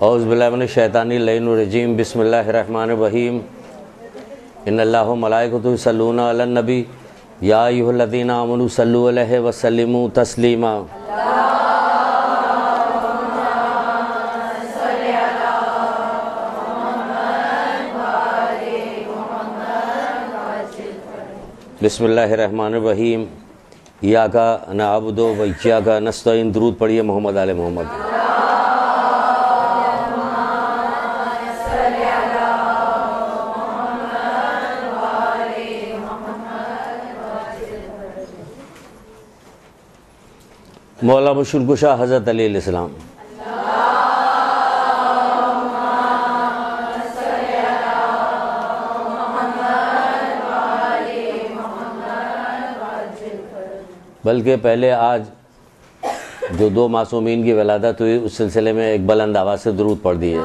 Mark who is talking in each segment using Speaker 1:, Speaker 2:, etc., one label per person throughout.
Speaker 1: اعوذ باللہ من الشیطان الرجیم بسم اللہ الرحمن الرحیم ان اللہ و ملائکتہ یصلون علی النبی یا ایھا الذین آمنوا صلوا علیہ وسلموا تسلیما۔ بسم اللہ الرحمن الرحیم ایاک نعبد و ایاک نستعین۔ درود پڑھیے محمد علی محمد۔ مولا مشکل کشا حضرت علیہ السلام۔ بلکہ پہلے آج جو دو معصومین کی ولادت ہوئی اس سلسلے میں ایک بلند آواز سے درود پڑھ دیے۔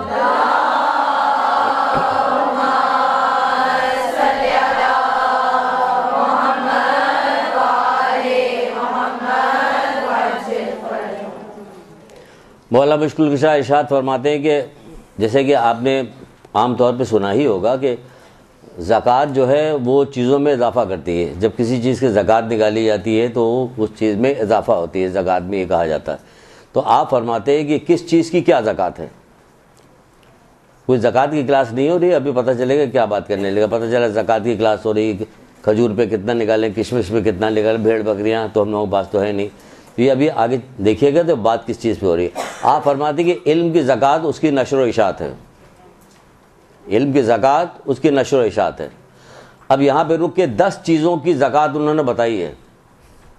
Speaker 1: مولا مشکل کشا ارشاد فرماتے ہیں کہ جیسے کہ آپ نے عام طور پہ سنا ہی ہوگا کہ زکوٰۃ جو ہے وہ چیزوں میں اضافہ کرتی ہے۔ جب کسی چیز کی زکوٰۃ نکالی جاتی ہے تو اس چیز میں اضافہ ہوتی ہے، زکوٰۃ میں یہ کہا جاتا ہے۔ تو آپ فرماتے ہیں کہ کس چیز کی کیا زکوٰۃ ہے۔ کوئی زکوٰۃ کی کلاس نہیں ہو رہی، ابھی پتہ چلے گا کیا بات کرنے لگا، پتہ چلا زکوٰۃ کی کلاس ہو رہی، کھجور پہ کتنا نکالیں، کشمش پہ کتنا نکالیں، بھیڑ بکریاں، تو ہم لوگوں کے پاس تو ہے نہیں۔ یہ ابھی آگے دیکھیے گا تو بات کس چیز پہ ہو رہی ہے۔ آپ فرماتے ہیں کہ علم کی زکوٰۃ اس کی نشر و اشاعت ہے، علم کی زکوٰۃ اس کی نشر و اشاعت ہے۔ اب یہاں پہ رک کے 10 چیزوں کی زکوٰۃ انہوں نے بتائی ہے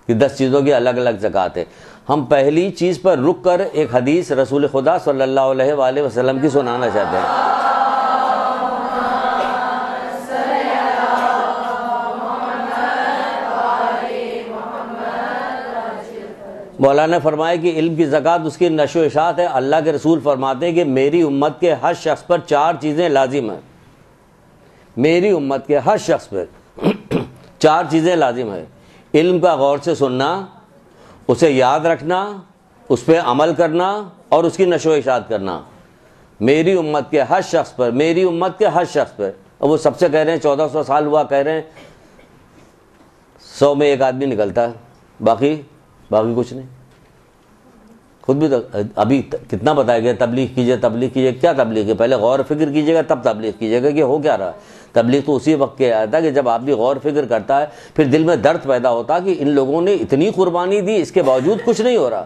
Speaker 1: کہ 10 چیزوں کی الگ الگ زکوٰۃ ہے۔ ہم پہلی چیز پر رک کر ایک حدیث رسول خدا صلی اللہ علیہ وآلہ وسلم کی سنانا چاہتے ہیں۔ مولانا نے فرمایا کہ علم کی زکوٰۃ اس کی نشر و اشاعت ہے۔ اللہ کے رسول فرماتے ہیں کہ میری امت کے ہر شخص پر 4 چیزیں لازم ہیں، میری امت کے ہر شخص پر 4 چیزیں لازم ہیں۔ علم کا غور سے سننا، اسے یاد رکھنا، اس پہ عمل کرنا اور اس کی نشر و اشاعت کرنا۔ میری امت کے ہر شخص پر، میری امت کے ہر شخص پر۔ اور وہ سب سے کہہ رہے ہیں 1400 سال ہوا، کہہ رہے ہیں 100 میں ایک آدمی نکلتا ہے، باقی کچھ نہیں۔ خود بھی ابھی کتنا بتایا گیا تبلیغ کیجئے، تبلیغ کیجئے، کیا تبلیغ ہے؟ پہلے غور فکر کیجئے گا تب تبلیغ کیجئے گا کہ ہو کیا رہا ہے۔ تبلیغ تو اسی وقت کے آیا تھا کہ جب آدمی غور فکر کرتا ہے، پھر دل میں درد پیدا ہوتا کہ ان لوگوں نے اتنی قربانی دی، اس کے باوجود کچھ نہیں ہو رہا۔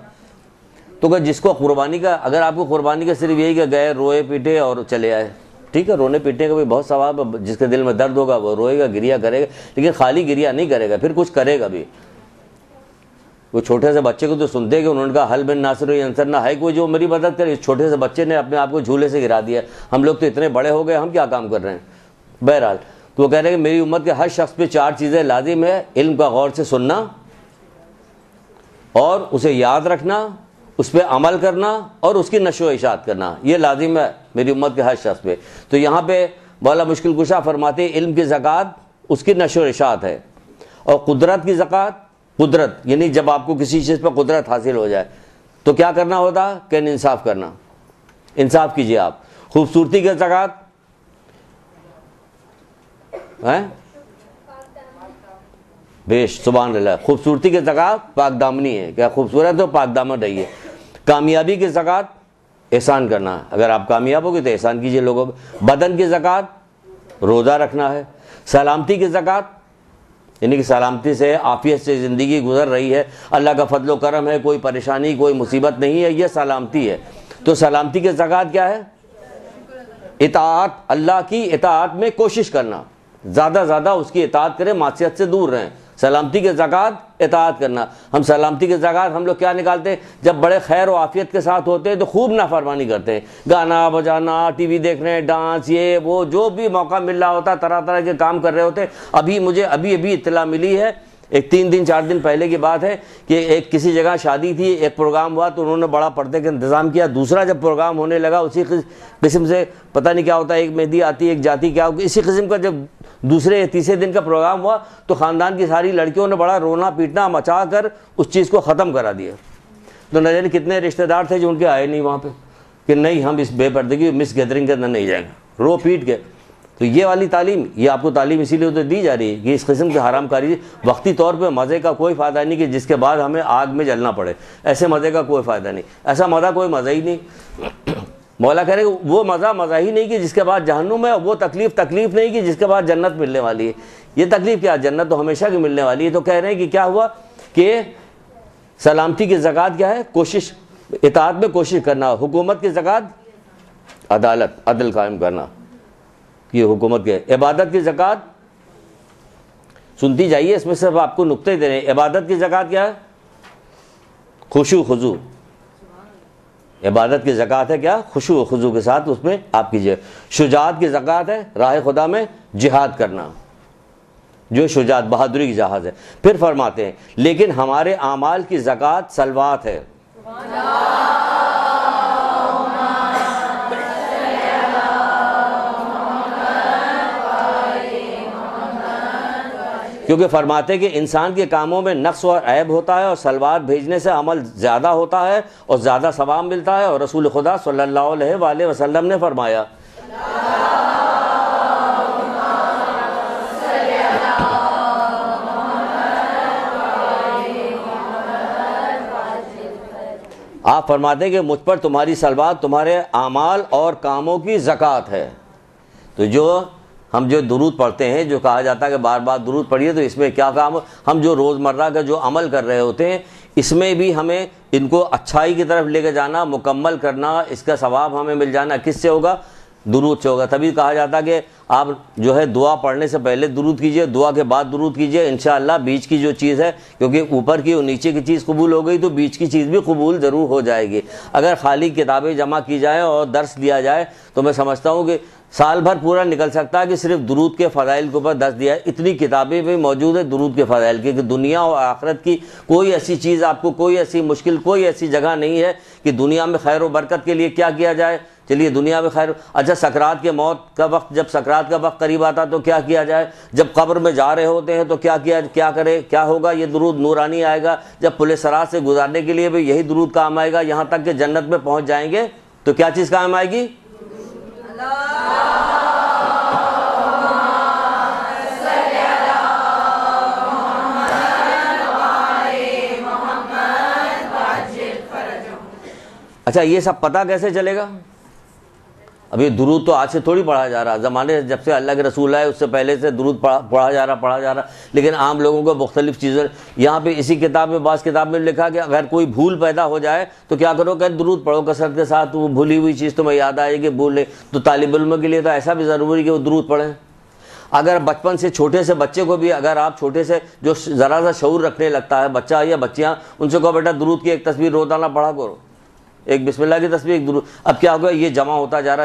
Speaker 1: تو کہ جس کو قربانی کا، اگر آپ کو قربانی کا صرف یہی کہ گئے روئے پیٹے اور چلے آئے، ٹھیک ہے، رونے پیٹنے کا بھی بہت ثواب ہے، جس کے دل میں درد ہوگا وہ روئے گا، گریا کرے گا، لیکن خالی گریا نہیں کرے گا، پھر کچھ کرے گا بھی۔ وہ چھوٹے سے بچے کو تو سنتے کہ انہوں نے کہا حل من ناصر ینصر، نہ ہے کوئی جو میری مدد کرے۔ اس چھوٹے سے بچے نے اپنے آپ کو جھولے سے گرا دیا۔ ہم لوگ تو اتنے بڑے ہو گئے، ہم کیا کام کر رہے ہیں۔ بہرحال تو وہ کہہ رہے ہیں کہ میری امت کے ہر شخص پہ 4 چیزیں لازم ہے۔ علم کا غور سے سننا اور اسے یاد رکھنا، اس پہ عمل کرنا اور اس کی نشر و اشاعت کرنا، یہ لازم ہے میری امت کے ہر شخص پہ۔ تو یہاں پہ مولا مشکل کشا فرماتے ہیں علم کی زکوٰۃ اس کی نشر و اشاعت ہے، اور قدرت کی زکوٰۃ، قدرت یعنی جب آپ کو کسی چیز پر قدرت حاصل ہو جائے تو کیا کرنا ہوتا ہے کہ انصاف کرنا، انصاف کیجئے آپ۔ خوبصورتی کی زکوٰۃ بیش، سبحان اللہ، خوبصورتی کی زکوٰۃ پاک دامنی ہے، کیا خوبصورت ہو پاک دامن رہیے۔ کامیابی کی زکوٰۃ احسان کرنا، اگر آپ کامیاب ہوگے تو احسان کیجئے لوگوں پہ۔ بدن کی زکوٰۃ روزہ رکھنا ہے۔ سلامتی کی زکوٰۃ یعنی کہ سلامتی سے، عافیت سے زندگی گزر رہی ہے، اللہ کا فضل و کرم ہے، کوئی پریشانی کوئی مصیبت نہیں ہے، یہ سلامتی ہے۔ تو سلامتی کی زکوٰۃ کیا ہے؟ اطاعت، اللہ کی اطاعت میں کوشش کرنا، زیادہ زیادہ اس کی اطاعت کریں، معصیت سے دور رہیں۔ سلامتی کی زکوٰۃ اطاعت کرنا۔ ہم سلامتی کی زکوٰۃ ہم لوگ کیا نکالتے ہیں؟ جب بڑے خیر و عافیت کے ساتھ ہوتے ہیں تو خوب نافرمانی کرتے ہیں، گانا بجانا، ٹی وی دیکھ رہے ہیں، ڈانس، یہ وہ جو بھی موقع مل رہا ہوتا ہے طرح طرح کے کام کر رہے ہوتے ہیں۔ مجھے ابھی اطلاع ملی ہے، ایک 3 دن 4 دن پہلے کی بات ہے کہ ایک کسی جگہ شادی تھی، ایک پروگرام ہوا تو انہوں نے بڑا پردے کا انتظام کیا۔ دوسرا جب پروگرام ہونے لگا اسی قسم سے، پتہ نہیں کیا ہوتا ہے، ایک مہندی آتی ہے، ایک جاتی کیا، اسی قسم کا جب دوسرے یا تیسرے دن کا پروگرام ہوا تو خاندان کی ساری لڑکیوں نے بڑا رونا پیٹنا مچا کر اس چیز کو ختم کرا دیا۔ تو نہ جانے کتنے رشتہ دار تھے جو ان کے آئے نہیں وہاں پہ، کہ نہیں ہم اس بے پردگی مس گیدرنگ کے اندر نہیں جائیں گے، رو پیٹ کے. تو یہ والی تعلیم، یہ آپ کو تعلیم اسی لیے تو دی جا رہی ہے کہ اس قسم کی حرام کاری وقتی طور پہ مزے کا کوئی فائدہ نہیں کہ جس کے بعد ہمیں آگ میں جلنا پڑے. ایسے مزے کا کوئی فائدہ نہیں، ایسا مزہ کوئی مزہ ہی نہیں. مولا کہہ رہے کہ وہ مزہ ہی نہیں کہ جس کے بعد جہنم ہے، وہ تکلیف نہیں کہ جس کے بعد جنت ملنے والی ہے. یہ تکلیف کیا، جنت تو ہمیشہ کی ملنے والی ہے. تو کہہ رہے ہیں کہ کیا ہوا کہ سلامتی کی زکوٰۃ کیا ہے؟ کوشش، اطاعت میں کوشش کرنا. حکومت کی زکوٰۃ عدالت، عدل قائم کرنا، یہ حکومت کے. عبادت کی زکوٰۃ سنتی جائیے، اس میں صرف آپ کو نقطے دے رہے ہیں. عبادت کی زکوٰۃ کیا ہے؟ خشوع خضوع. عبادت کی زکوٰۃ ہے کیا؟ خشوع و خضوع کے ساتھ اس میں آپ کیجئے. شجاعت کی زکوٰۃ ہے راہ خدا میں جہاد کرنا، جو شجاعت بہادری کی جہاز ہے. پھر فرماتے ہیں لیکن ہمارے اعمال کی زکوٰۃ صلوات ہے. کیونکہ فرماتے ہیں کہ انسان کے کاموں میں نقص اور عیب ہوتا ہے، اور صلوات بھیجنے سے عمل زیادہ ہوتا ہے اور زیادہ ثواب ملتا ہے. اور رسول خدا صلی اللہ علیہ وآلہ وسلم نے فرمایا آپ فرماتے ہیں کہ مجھ پر تمہاری صلوات تمہارے اعمال اور کاموں کی زکوٰۃ ہے. تو جو ہم جو درود پڑھتے ہیں، جو کہا جاتا ہے کہ بار بار درود پڑھیے، تو اس میں کیا کام؟ ہم جو روزمرہ کا جو عمل کر رہے ہوتے ہیں اس میں بھی ہمیں ان کو اچھائی کی طرف لے کے جانا، مکمل کرنا، اس کا ثواب ہمیں مل جانا کس سے ہوگا؟ درود سے ہوگا. تبھی کہا جاتا کہ آپ جو ہے دعا پڑھنے سے پہلے درود کیجئے، دعا کے بعد درود کیجئے. انشاءاللہ بیچ کی جو چیز ہے، کیونکہ اوپر کی اور نیچے کی چیز قبول ہو گئی تو بیچ کی چیز بھی قبول ضرور ہو جائے گی. اگر خالی کتابیں جمع کی جائیں اور درس دیا جائے تو میں سمجھتا ہوں کہ سال بھر پورا نکل سکتا ہے کہ صرف درود کے فضائل کے اوپر درس دیا ہے. اتنی کتابیں بھی موجود ہیں درود کے فضائل کی کہ دنیا اور آخرت کی کوئی ایسی چیز آپ کو، کوئی ایسی مشکل، کوئی ایسی جگہ نہیں ہے کہ دنیا میں خیر و برکت کے لیے کیا کیا جائے. چلیے دنیا میں خیر. اچھا سکرات کے موت کا وقت، جب سکرات کا وقت قریب آتا تو کیا کیا جائے؟ جب قبر میں جا رہے ہوتے ہیں تو کیا کرے، کیا ہوگا؟ یہ درود نورانی آئے گا. جب پل صراط سے گزارنے کے لیے بھی یہی درود کام آئے گا. یہاں تک کہ جنت میں پہنچ جائیں گے تو کیا چیز کام آئے گی؟ اچھا یہ سب پتہ کیسے چلے گا؟ ابھی درود تو آج سے تھوڑی پڑھا جا رہا، زمانے جب سے اللہ کے رسول آئے اس سے پہلے سے درود پڑھا جا رہا. لیکن عام لوگوں کو مختلف چیزیں، یہاں پہ اسی کتاب میں، بعض کتاب میں لکھا کہ اگر کوئی بھول پیدا ہو جائے تو کیا کرو کہ درود پڑھو کثرت کے ساتھ، وہ بھولی ہوئی چیز تمہیں یاد آئے گی بھول لے. تو طالب علم کے لیے تو ایسا بھی ضروری کہ وہ درود پڑھیں. اگر بچپن سے چھوٹے سے بچے کو بھی، اگر آپ چھوٹے سے جو ذرا سا شعور رکھنے لگتا ہے بچہ یا بچیاں، ان سے کہو بیٹا درود کی ایک تصویر روزانہ پڑھا کرو، ایک بسم اللہ کی تصویر، ایک درود. اب کیا ہوگا؟ یہ جمع ہوتا جا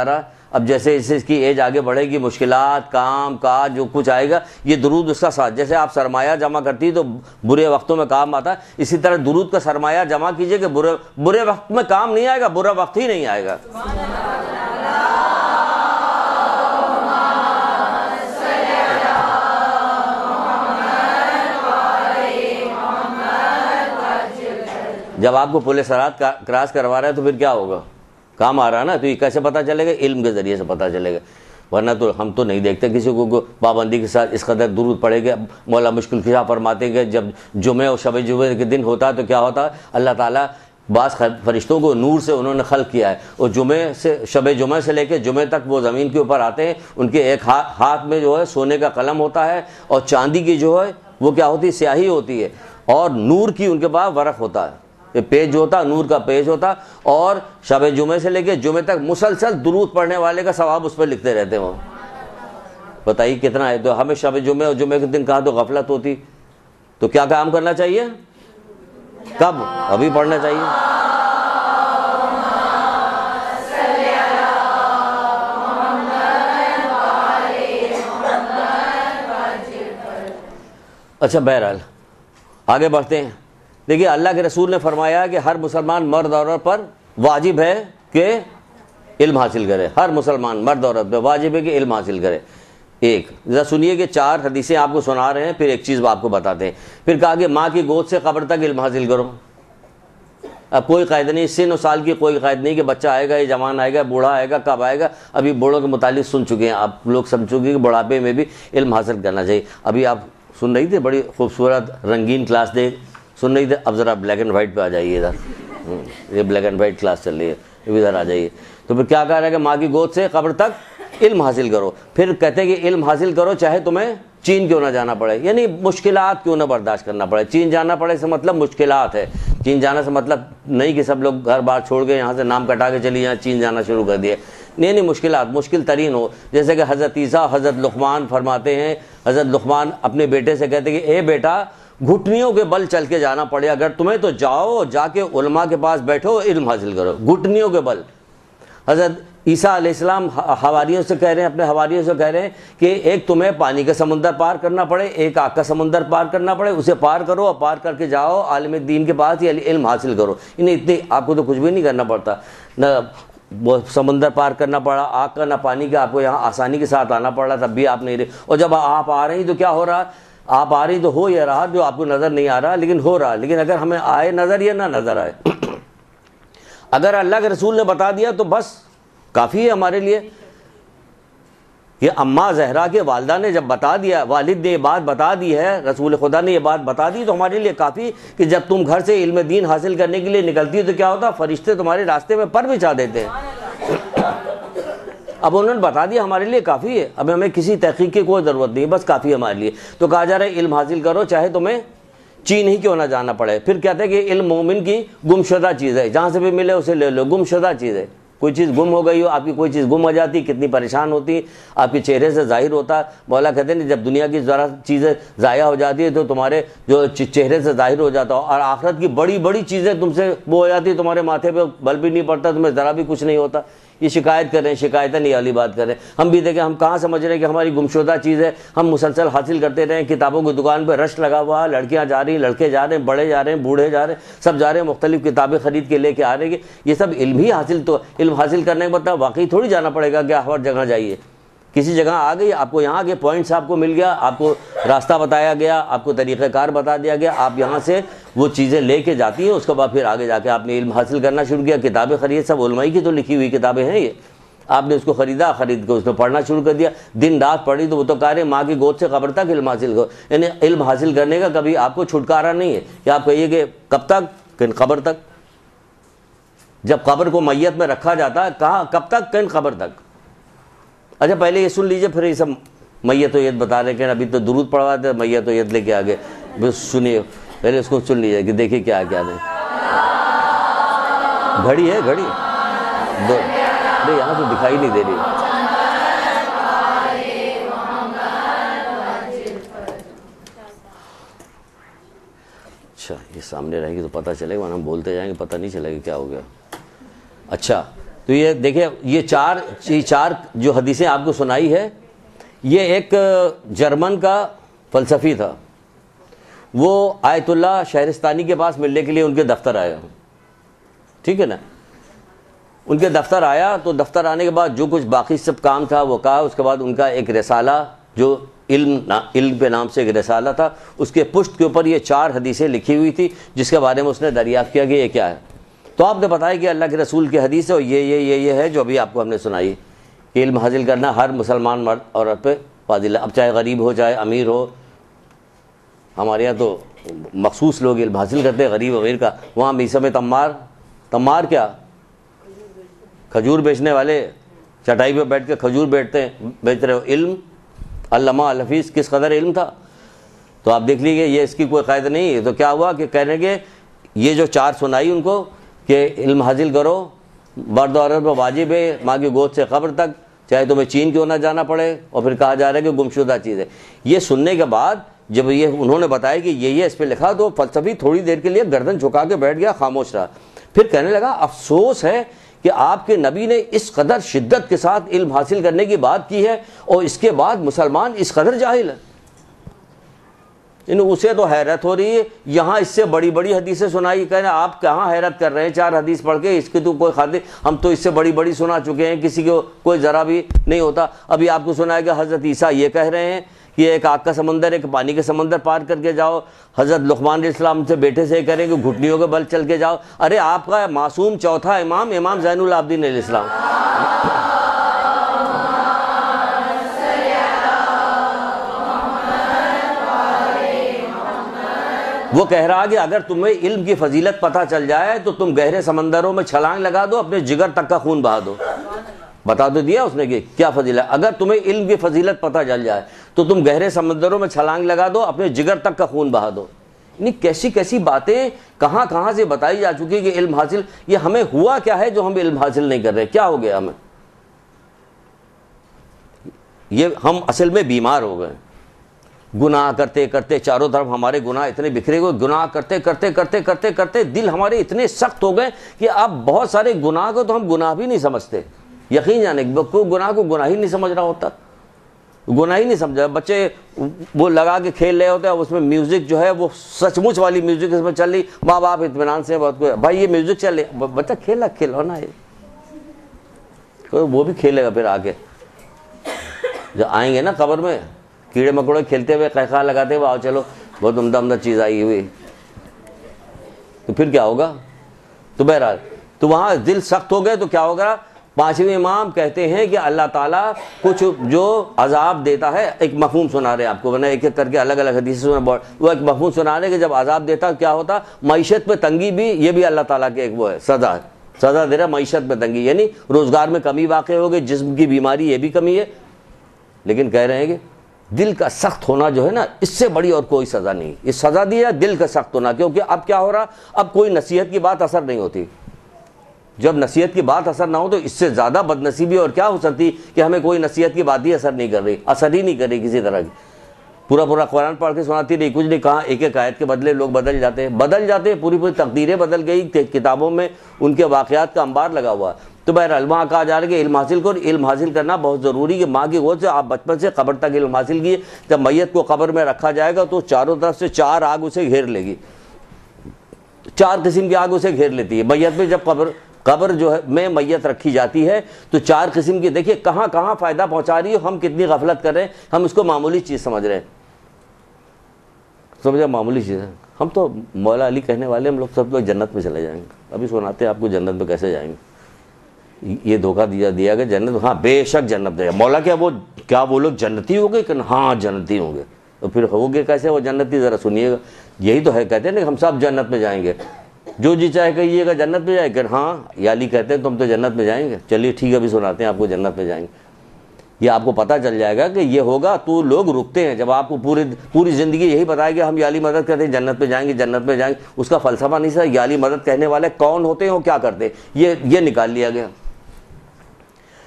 Speaker 1: رہا. اب جیسے اس کی ایج آگے بڑھے گی، مشکلات، کام کاج جو کچھ آئے گا، یہ درود اس کا ساتھ. جیسے آپ سرمایہ جمع کرتی تو برے وقتوں میں کام آتا ہے، اسی طرح درود کا سرمایہ جمع کیجئے کہ برے وقت میں کام نہیں آئے گا، برا وقت ہی نہیں آئے گا. جب آپ کو پل صراط کراس کروا رہا ہے تو پھر کیا ہوگا؟ کام آ رہا ہے نا. تو یہ کیسے پتہ چلے گا؟ علم کے ذریعے سے پتہ چلے گا. ورنہ تو ہم تو نہیں دیکھتے کسی کو پابندی کے ساتھ اس قدر درود پڑھے گا. مولا مشکل کشا فرماتے ہیں کہ جب جمعہ اور شب جمعہ کے دن ہوتا ہے تو کیا ہوتا ہے؟ اللہ تعالیٰ بعض فرشتوں کو نور سے انہوں نے خلق کیا ہے، اور جمعہ سے، شب جمعہ سے لے کے جمعہ تک وہ زمین کے اوپر آتے ہیں. ان کے ایک ہاتھ میں جو ہے سونے کا قلم ہوتا ہے، اور چاندی کی جو ہے وہ کیا ہوتی ہے؟ سیاہی ہوتی ہے. اور نور کی ان کے پاس ورق ہوتا ہے، یہ پیج ہوتا، نور کا پیج ہوتا. اور شب جمعہ سے لے کے جمعہ تک مسلسل درود پڑھنے والے کا ثواب اس پہ لکھتے رہتے ہیں. وہ بتائیے کتنا ہے. تو ہمیں شب جمعہ اور جمعہ کے دن کہاں تو غفلت ہوتی. تو کیا کام کرنا چاہیے؟ کب؟ ابھی پڑھنا چاہیے. اچھا بہرحال آگے بڑھتے ہیں. دیکھیے اللہ کے رسول نے فرمایا کہ ہر مسلمان مرد عورت پر واجب ہے کہ علم حاصل کرے. ہر مسلمان مرد عورت پہ واجب ہے کہ علم حاصل کرے. ایک ذرا سنیے کہ 4 حدیثیں آپ کو سنا رہے ہیں، پھر ایک چیز آپ کو بتاتے ہیں. پھر کہا کہ ماں کی گود سے قبر تک علم حاصل کرو. اب کوئی قید نہیں، سن و سال کی کوئی قید نہیں کہ بچہ آئے گا، یہ جوان آئے گا، بوڑھا آئے گا، کب آئے گا. ابھی بوڑھوں کے متعلق سن چکے ہیں آپ لوگ، سمجھ چکے کہ بڑھاپے میں بھی علم حاصل کرنا چاہیے. ابھی آپ سن رہی تھے بڑی خوبصورت رنگین کلاس سن رہی تھے. اب ذرا بلیک اینڈ وائٹ پہ آ جائیے ادھر، یہ بلیک اینڈ وائٹ کلاس چل رہی ہے، ابھی ادھر آ جائیے. تو پھر کیا کہہ رہا ہے کہ ماں کی گود سے قبر تک علم حاصل کرو. پھر کہتے ہیں کہ علم حاصل کرو چاہے تمہیں چین کیوں نہ جانا پڑے، یعنی مشکلات کیوں نہ برداشت کرنا پڑے. چین جانا پڑے سے مطلب مشکلات ہے. چین جانا سے مطلب نہیں کہ سب لوگ گھر بار چھوڑ کے یہاں سے نام کٹا کے چلی یہاں چین جانا شروع کر دیا. نہیں، مشکلات مشکل ترین ہو. جیسے کہ حضرت عیسیٰ، حضرت لقمان فرماتے ہیں، حضرت لقمان اپنے بیٹے سے کہتے ہیں کہ اے بیٹا، گھٹنیوں کے بل چل کے جانا پڑے اگر تمہیں تو جاؤ، جا کے علماء کے پاس بیٹھو، علم حاصل کرو، گھٹنیوں کے بل. حضرت عیسیٰ علیہ السلام حواریوں سے کہہ رہے ہیں، اپنے حواریوں سے کہہ رہے ہیں کہ ایک تمہیں پانی کا سمندر پار کرنا پڑے، ایک آگ کا سمندر پار کرنا پڑے، اسے پار کرو اور پار کر کے جاؤ عالم دین کے پاس، یہ علم حاصل کرو. انہیں اتنی آپ کو تو کچھ بھی نہیں کرنا پڑتا، نہ وہ سمندر پار کرنا پڑا آگ کا، نہ پانی کا. آپ کو یہاں آسانی کے ساتھ آنا پڑ رہا، تب بھی آپ نہیں رہے. اور جب آپ آ رہے ہیں تو کیا ہو رہا، آپ آ رہی تو ہو یہ رہا جو آپ کو نظر نہیں آ رہا لیکن ہو رہا. لیکن اگر ہمیں آئے نظر یا نہ نظر آئے، اگر اللہ کے رسول نے بتا دیا تو بس کافی ہے ہمارے لیے. یہ اماں زہرا کے والدہ نے جب بتا دیا، والد نے یہ بات بتا دی ہے، رسول خدا نے یہ بات بتا دی، تو ہمارے لیے کافی کہ جب تم گھر سے علم دین حاصل کرنے کے لیے نکلتی تو کیا ہوتا، فرشتے تمہارے راستے میں پر بچھا دیتے ہیں. اب انہوں نے بتا دیا، ہمارے لیے کافی ہے. اب ہمیں کسی تحقیق کی کوئی ضرورت نہیں، بس کافی ہمارے لیے. تو کہا جا رہا ہے علم حاصل کرو چاہے تمہیں چین ہی کیوں نہ جانا پڑے. پھر کہتے ہیں کہ علم مومن کی گمشدہ چیز ہے، جہاں سے بھی ملے اسے لے لو. گمشدہ چیز ہے، کوئی چیز گم ہو گئی ہو، آپ کی کوئی چیز گم ہو جاتی، کتنی پریشان ہوتی، آپ کے چہرے سے ظاہر ہوتا. مولا کہتے ہیں جب دنیا کی ذرا چیزیں ضائع ہو جاتی ہے تو تمہارے جو چہرے سے ظاہر ہو جاتا ہو، اور آخرت کی بڑی بڑی چیزیں تم سے وہ ہو جاتی، تمہارے ماتھے پہ بل بھی نہیں پڑتا، تمہیں ذرا بھی کچھ نہیں ہوتا. یہ شکایت کر رہے ہیں، شکایتیں نہیں والی بات کر رہے ہیں. ہم بھی دیکھیں، ہم کہاں سمجھ رہے ہیں کہ ہماری گمشدہ چیز ہے، ہم مسلسل حاصل کرتے رہے. کتابوں کی دکان پہ رش لگا ہوا، لڑکیاں جا رہی ہیں، لڑکے جا رہے ہیں، بڑے جا رہے ہیں، بوڑھے جا رہے ہیں، سب جا رہے ہیں، مختلف کتابیں خرید کے لے کے آ رہے ہیں. یہ سب علم ہی حاصل. تو علم حاصل کرنے کے مطلب واقعی تھوڑی جانا پڑے گا کہ ہر جگہ جائیے. کسی جگہ آ گئی، آپ کو یہاں کے پوائنٹس آپ کو مل گیا، آپ کو راستہ بتایا گیا، آپ کو طریقہ کار بتا دیا گیا، آپ یہاں سے وہ چیزیں لے کے جاتی ہیں. اس کے بعد پھر آگے جا کے آپ نے علم حاصل کرنا شروع کیا. کتابیں خرید، سب علماء کی تو لکھی ہوئی کتابیں ہیں، یہ آپ نے اس کو خریدا، خرید کے اس میں پڑھنا شروع کر دیا، دن رات پڑھی. تو وہ تو کہہ رہے ہیں ماں کی گود سے قبر تک علم حاصل کرو. یعنی علم حاصل کرنے کا کبھی آپ کو چھٹکارا نہیں ہے کہ آپ کہیے کہ کب تک، کن قبر تک. جب قبر کو میت میں رکھا جاتا ہے، کہاں کب تک، کن قبر تک. اچھا پہلے یہ سن لیجئے، پھر یہ سب میت و ید بتا رہے کہ ابھی تو درود پڑھوا تھے، میت و ید لے کے آگے. بس سنیے پہلے اس کو سن لیجیے کہ دیکھیے کیا کیا نہیں. گھڑی ہے، گھڑی دو یہاں تو دکھائی نہیں دے رہی. اچھا یہ سامنے رہے گی تو پتہ چلے گا، ہم بولتے جائیں گے پتہ نہیں چلے گا کیا ہو گیا. اچھا تو یہ دیکھیں، یہ چار جو حدیثیں آپ کو سنائی ہے، یہ ایک جرمن کا فلسفی تھا، وہ آیت اللہ شہرستانی کے پاس ملنے کے لیے ان کے دفتر آیا. ٹھیک ہے نا، ان کے دفتر آیا تو دفتر آنے کے بعد جو کچھ باقی سب کام تھا وہ کہا. اس کے بعد ان کا ایک رسالہ جو علم پہ نام سے ایک رسالہ تھا، اس کے پشت کے اوپر یہ 4 حدیثیں لکھی ہوئی تھی جس کے بارے میں اس نے دریافت کیا کہ یہ کیا ہے. تو آپ نے بتایا کہ اللہ کے رسول کی حدیث ہے اور یہ ہے جو ابھی آپ کو ہم نے سنائی کہ علم حاصل کرنا ہر مسلمان مرد عورت پہ فاضل ہے. اب چاہے غریب ہو چاہے امیر ہو، ہمارے یہاں تو مخصوص لوگ علم حاصل کرتے ہیں غریب امیر کا. وہاں میسم تمار کیا کھجور بیچنے والے چٹائی پہ بیٹھ کے کھجور بیچ رہے ہو. علم علامہ الحفیظ کس قدر علم تھا. تو آپ دیکھ لیجیے یہ اس کی کوئی قید نہیں ہے. تو کیا ہوا کہ کہنے کے یہ جو 4 سنائی ان کو کہ علم حاصل کرو، مرد عورت پہ واجب ہے، ماں کی گود سے قبر تک، چاہے تمہیں چین کیوں نہ جانا پڑے. اور پھر کہا جا رہا ہے کہ گمشدہ چیز ہے. یہ سننے کے بعد جب یہ انہوں نے بتایا کہ یہ اس پہ لکھا تو فلسفی تھوڑی دیر کے لیے گردن جھکا کے بیٹھ گیا، خاموش رہا. پھر کہنے لگا افسوس ہے کہ آپ کے نبی نے اس قدر شدت کے ساتھ علم حاصل کرنے کی بات کی ہے اور اس کے بعد مسلمان اس قدر جاہل ہے. اسے تو حیرت ہو رہی ہے، یہاں اس سے بڑی بڑی حدیثیں سنائی. کہنا آپ کہاں حیرت کر رہے ہیں 4 حدیث پڑھ کے، اس کی تو کوئی خاطر، ہم تو اس سے بڑی بڑی سنا چکے ہیں، کسی کو کوئی ذرا بھی نہیں ہوتا. ابھی آپ کو سنا ہے کہ حضرت عیسیٰ یہ کہہ رہے ہیں کہ ایک آگ کا سمندر ایک پانی کا سمندر پار کر کے جاؤ. حضرت لقمان علیہ السلام سے بیٹے سے کریں کہ گھٹنیوں کے بل چل کے جاؤ. ارے آپ کا معصوم چوتھا امام زین العابدین علیہ السلام وہ کہہ رہا کہ اگر تمہیں علم کی فضیلت پتہ چل جائے تو تم گہرے سمندروں میں چھلانگ لگا دو, اپنے جگر تک کا خون بہا دو. بتا تو دیا اس نے کہ کیا فضیلت, اگر تمہیں علم کی فضیلت پتہ چل جائے تو تم گہرے سمندروں میں چھلانگ لگا دو, اپنے جگر تک کا خون بہا دو. یعنی کیسی کیسی باتیں کہاں کہاں سے بتائی جا چکی کہ علم حاصل, یہ ہمیں ہوا کیا ہے جو ہم علم حاصل نہیں کر رہے, کیا ہو گیا ہمیں؟ یہ ہم اصل میں بیمار ہو گئے. گناہ کرتے کرتے چاروں طرف ہمارے گناہ اتنے بکھرے ہوئے, گناہ کرتے کرتے کرتے کرتے کرتے دل ہمارے اتنے سخت ہو گئے کہ اب بہت سارے گناہ کو تو ہم گناہ بھی نہیں سمجھتے. یقین جانے کوئی گناہ کو گناہ ہی نہیں سمجھ رہا ہوتا, گناہ ہی نہیں سمجھا. بچے وہ لگا کے کھیل رہے ہوتے ہیں, اس میں میوزک جو ہے وہ سچ مچ والی میوزک اس میں چل رہی, ماں باپ اطمینان سے بہت کوئی بھائی یہ میوزک چل رہی, بچہ کھیلونا ہے وہ بھی کھیلے گا. پھر آگے جب آئیں گے نا قبر میں کیڑے مکوڑے کھیلتے ہوئے قہقہ لگاتے ہوئے, آؤ چلو بہت عمدہ عمدہ چیز آئی ہوئی, تو پھر کیا ہوگا؟ تو بہرحال تو وہاں دل سخت ہو گئے تو کیا ہوگا؟ پانچویں امام کہتے ہیں کہ اللہ تعالیٰ کچھ جو عذاب دیتا ہے, ایک مفہوم سنا رہے ہیں آپ کو, ورنہ ایک ایک کر کے الگ الگ حدیث سنا, وہ ایک مفہوم سنا رہے ہیں کہ جب عذاب دیتا کیا ہوتا, معیشت پہ تنگی بھی یہ بھی اللہ تعالیٰ کے ایک وہ ہے سزا ہے, سزا دے رہا معیشت پہ تنگی, یعنی روزگار میں کمی واقع ہوگی, جسم کی بیماری یہ بھی کمی ہے. لیکن کہہ رہے ہیں کہ دل کا سخت ہونا جو ہے نا, اس سے بڑی اور کوئی سزا نہیں. یہ سزا دی ہے دل کا سخت ہونا, کیونکہ اب کیا ہو رہا, اب کوئی نصیحت کی بات اثر نہیں ہوتی. جب نصیحت کی بات اثر نہ ہو تو اس سے زیادہ بد نصیبی اور کیا ہو سکتی کہ ہمیں کوئی نصیحت کی بات ہی اثر نہیں کر رہی, اثر ہی نہیں کر رہی کسی طرح کی. پورا قرآن پڑھ کے سناتی رہی, کچھ نہیں کہا, ایک ایک آیت کے بدلے لوگ بدل جاتے ہیں, پوری تقدیریں بدل گئی, کتابوں میں ان کے واقعات کا انبار لگا ہوا. تو بہرحال وہاں کہا جا رہا ہے کہ علم حاصل کرو, علم حاصل کرنا بہت ضروری ہے. ماں کی گود سے آپ بچپن سے قبر تک علم حاصل کیے, جب میت کو قبر میں رکھا جائے گا تو چاروں طرف سے 4 آگ اسے گھیر لے گی, 4 قسم کی آگ اسے گھیر لیتی ہے. میت میں جب قبر جو ہے میں میت رکھی جاتی ہے تو 4 قسم کی, دیکھیے کہاں کہاں فائدہ پہنچا رہی ہے, ہم کتنی غفلت کر رہے ہیں, ہم اس کو معمولی چیز سمجھ رہے ہیں. سمجھے معمولی چیز ہے, ہم تو مولا علی کہنے والے, ہم لوگ سب لوگ جنت میں چلے جائیں گے. ابھی سناتے ہیں آپ کو جنت میں کیسے جائیں گے, یہ دھوکہ دیا گیا جنت, ہاں بے شک جنت ہے. مولا کیا وہ لوگ جنتی ہو گئے کہ ہاں جنتی ہوں گے, تو پھر ہو گئے کیسے وہ جنتی, ذرا سنیے گا. یہی تو ہے, کہتے ہیں نا ہم سب جنت میں جائیں گے, جو جی چاہے کہیے گا جنت میں جائے گا. ہاں یا علی کہتے ہیں تم تو جنت میں جائیں گے. چلیے ٹھیک ہے, ابھی سناتے ہیں آپ کو جنت میں جائیں گے. یہ آپ کو پتہ چل جائے گا کہ یہ ہوگا تو لوگ رکتے ہیں. جب آپ کو پوری زندگی یہی بتایا کہ ہم یا علی مدد کرتے ہیں, جنت میں جائیں گے, جنت میں جائیں گے, اس کا فلسفہ نہیں سر. یا علی مدد کہنے والے کون ہوتے ہیں, وہ کیا کرتے ہیں, یہ نکال لیا گیا.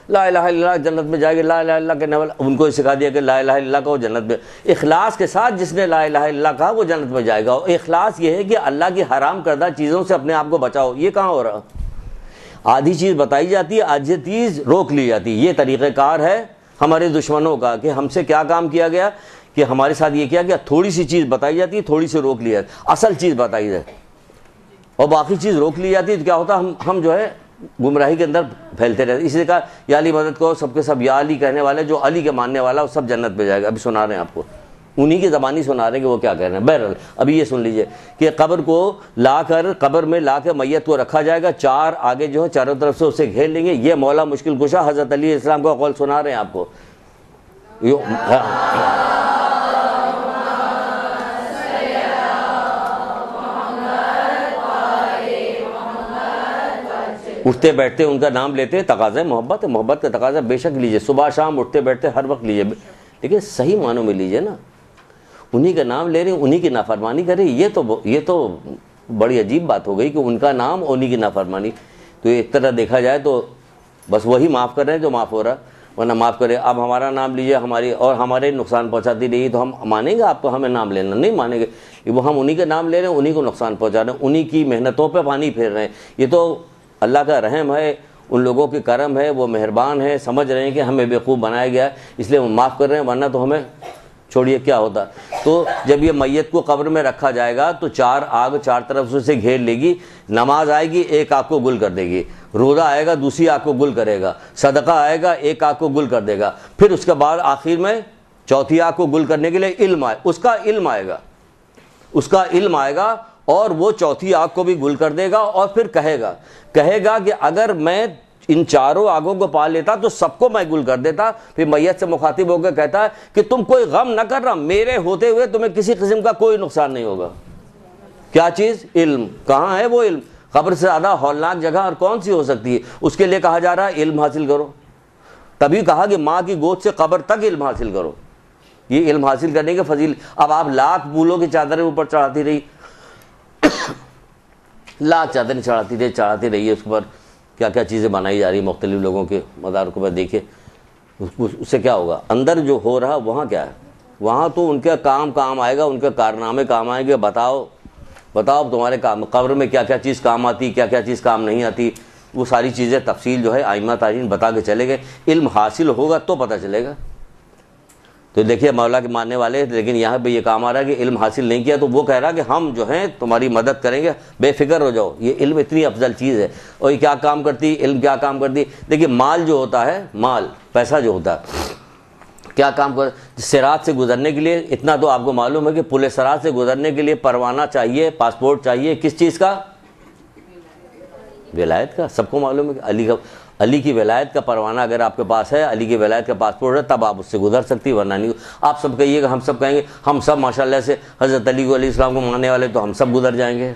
Speaker 1: لا الہ الا اللہ جنت میں جائے گا, لا الہ الا اللہ کہنے والا ان کو سکھا دیا کہ لا الہ الا اللہ کہو جنت میں. اخلاص کے ساتھ جس نے لا الہ الا اللہ کہا وہ جنت میں جائے گا. اخلاص یہ ہے کہ اللہ کی حرام کردہ چیزوں سے اپنے آپ کو بچاؤ. یہ کہاں ہو رہا, آدھی چیز بتائی جاتی ہے, آدھی چیز روک لی جاتی ہے. یہ طریقہ کار ہے ہمارے دشمنوں کا کہ ہم سے کیا کام کیا گیا کہ ہمارے ساتھ یہ کیا گیا, تھوڑی سی چیز بتائی جاتی ہے, تھوڑی سی روک لی جاتی, اصل چیز بتائی جاتی اور باقی چیز روک لی جاتی ہے. تو کیا ہوتا, ہم جو ہے گمراہی کے اندر پھیلتے رہتے. اس لیے کہا یا علی مدد کو سب کے سب یا علی کہنے والے, جو علی کے ماننے والا وہ سب جنت پہ جائے گا. ابھی سنا رہے ہیں آپ کو, انہی کی زبانی سنا رہے ہیں کہ وہ کیا کہہ رہے ہیں. بہرحال ابھی یہ سن لیجئے کہ قبر کو قبر میں لا کے میت کو رکھا جائے گا, 4 آگے جو ہے چاروں طرف سے اسے گھیر لیں گے. یہ مولا مشکل کشا حضرت علی علیہ السلام کا قول سنا رہے ہیں آپ کو. اٹھتے بیٹھتے ان کا نام لیتے, تقاضا محبت ہے, محبت کا تقاضا بے شک لیجئے, صبح شام اٹھتے بیٹھتے ہر وقت لیجئے, لیکن صحیح معنوں میں لیجئے نا. انہی کا نام لے رہے ہیں, انہی کی نافرمانی کر رہے ہیں, یہ تو بڑی عجیب بات ہو گئی کہ ان کا نام انہی کی نافرمانی. تو ایک طرح دیکھا جائے تو بس وہی معاف کر رہے ہیں جو معاف ہو رہا, ورنہ معاف کرے. اب ہمارا نام لیجئے ہمارے نقصان پہنچاتی رہی تو ہم مانیں گے آپ کو, ہمیں نام لینا نہیں مانیں گے. وہ ہم انہی کا نام لے رہے ہیں, انہی کو نقصان پہنچا رہے ہیں, انہی کی محنتوں پہ پانی پھیر رہے ہیں. یہ تو اللہ کا رحم ہے, ان لوگوں کے کرم ہے, وہ مہربان ہے, سمجھ رہے ہیں کہ ہمیں بیوقوف بنایا گیا ہے اس لیے ہم معاف کر رہے ہیں, ورنہ تو ہمیں چھوڑیے کیا ہوتا. تو جب یہ میت کو قبر میں رکھا جائے گا تو 4 آگ 4 طرف سے گھیر لے گی. نماز آئے گی, ایک آگ کو گل کر دے گی. روزہ آئے گا, دوسری آگ کو گل کرے گا. صدقہ آئے گا, ایک آگ کو گل کر دے گا. پھر اس کے بعد آخر میں چوتھی آگ کو گل کرنے کے لیے علم آئے، اس کا علم آئے گا، اس کا علم آئے گا، اور وہ چوتھی آگ کو بھی گل کر دے گا، اور پھر کہے گا کہ اگر میں ان چاروں آگوں کو پا لیتا تو سب کو میں گل کر دیتا۔ پھر میت سے مخاطب ہو کے کہتا ہے کہ تم کوئی غم نہ کرنا، میرے ہوتے ہوئے تمہیں کسی قسم کا کوئی نقصان نہیں ہوگا۔ کیا چیز؟ علم۔ کہاں ہے وہ علم؟ قبر سے زیادہ ہولناک جگہ اور کون سی ہو سکتی ہے؟ اس کے لیے کہا جا رہا ہے علم حاصل کرو، تبھی کہا کہ ماں کی گود سے قبر تک علم حاصل کرو۔ یہ علم حاصل کرنے کے فضیل، اب آپ لاکھ پھولوں کی چادریں اوپر چڑھاتی رہی، لاکھ چادریں چڑھاتی رہی ہے، اس پر کیا کیا چیزیں بنائی جا رہی ہیں مختلف لوگوں کے مدارکوں پر، دیکھیں اس سے کیا ہوگا؟ اندر جو ہو رہا وہاں کیا ہے؟ وہاں تو ان کا کام آئے گا، ان کے کارنامے کام آئیں گے۔ بتاؤ تمہارے کام قبر میں کیا کیا چیز کام آتی، کیا کیا چیز کام نہیں آتی، وہ ساری چیزیں تفصیل جو ہے ائمہ تارین بتا کے چلے گئے۔ علم حاصل ہوگا تو پتہ چلے گا۔ تو دیکھیے مولا کے ماننے والے، لیکن یہاں پہ یہ کام آ رہا ہے کہ علم حاصل نہیں کیا تو وہ کہہ رہا کہ ہم جو ہیں تمہاری مدد کریں گے، بے فکر ہو جاؤ۔ یہ علم اتنی افضل چیز ہے، اور یہ کیا کام کرتی؟ علم کیا کام کرتی؟ دیکھیے مال جو ہوتا ہے، مال پیسہ جو ہوتا ہے کیا کام کر؟ صراط سے گزرنے کے لیے اتنا تو آپ کو معلوم ہے کہ پل صراط سے گزرنے کے لیے پروانہ چاہیے، پاسپورٹ چاہیے، کس چیز کا؟ ولایت کا۔ سب کو معلوم ہے کہ علی کی ولایت کا پروانہ اگر آپ کے پاس ہے، علی کی ولایت کا پاسپورٹ ہے، تب آپ اس سے گزر سکتی، ورنہ نہیں۔ آپ سب کہیے گا، ہم سب کہیں گے ہم سب ماشاءاللہ سے حضرت علی علیہ السلام کو ماننے والے، تو ہم سب گزر جائیں گے،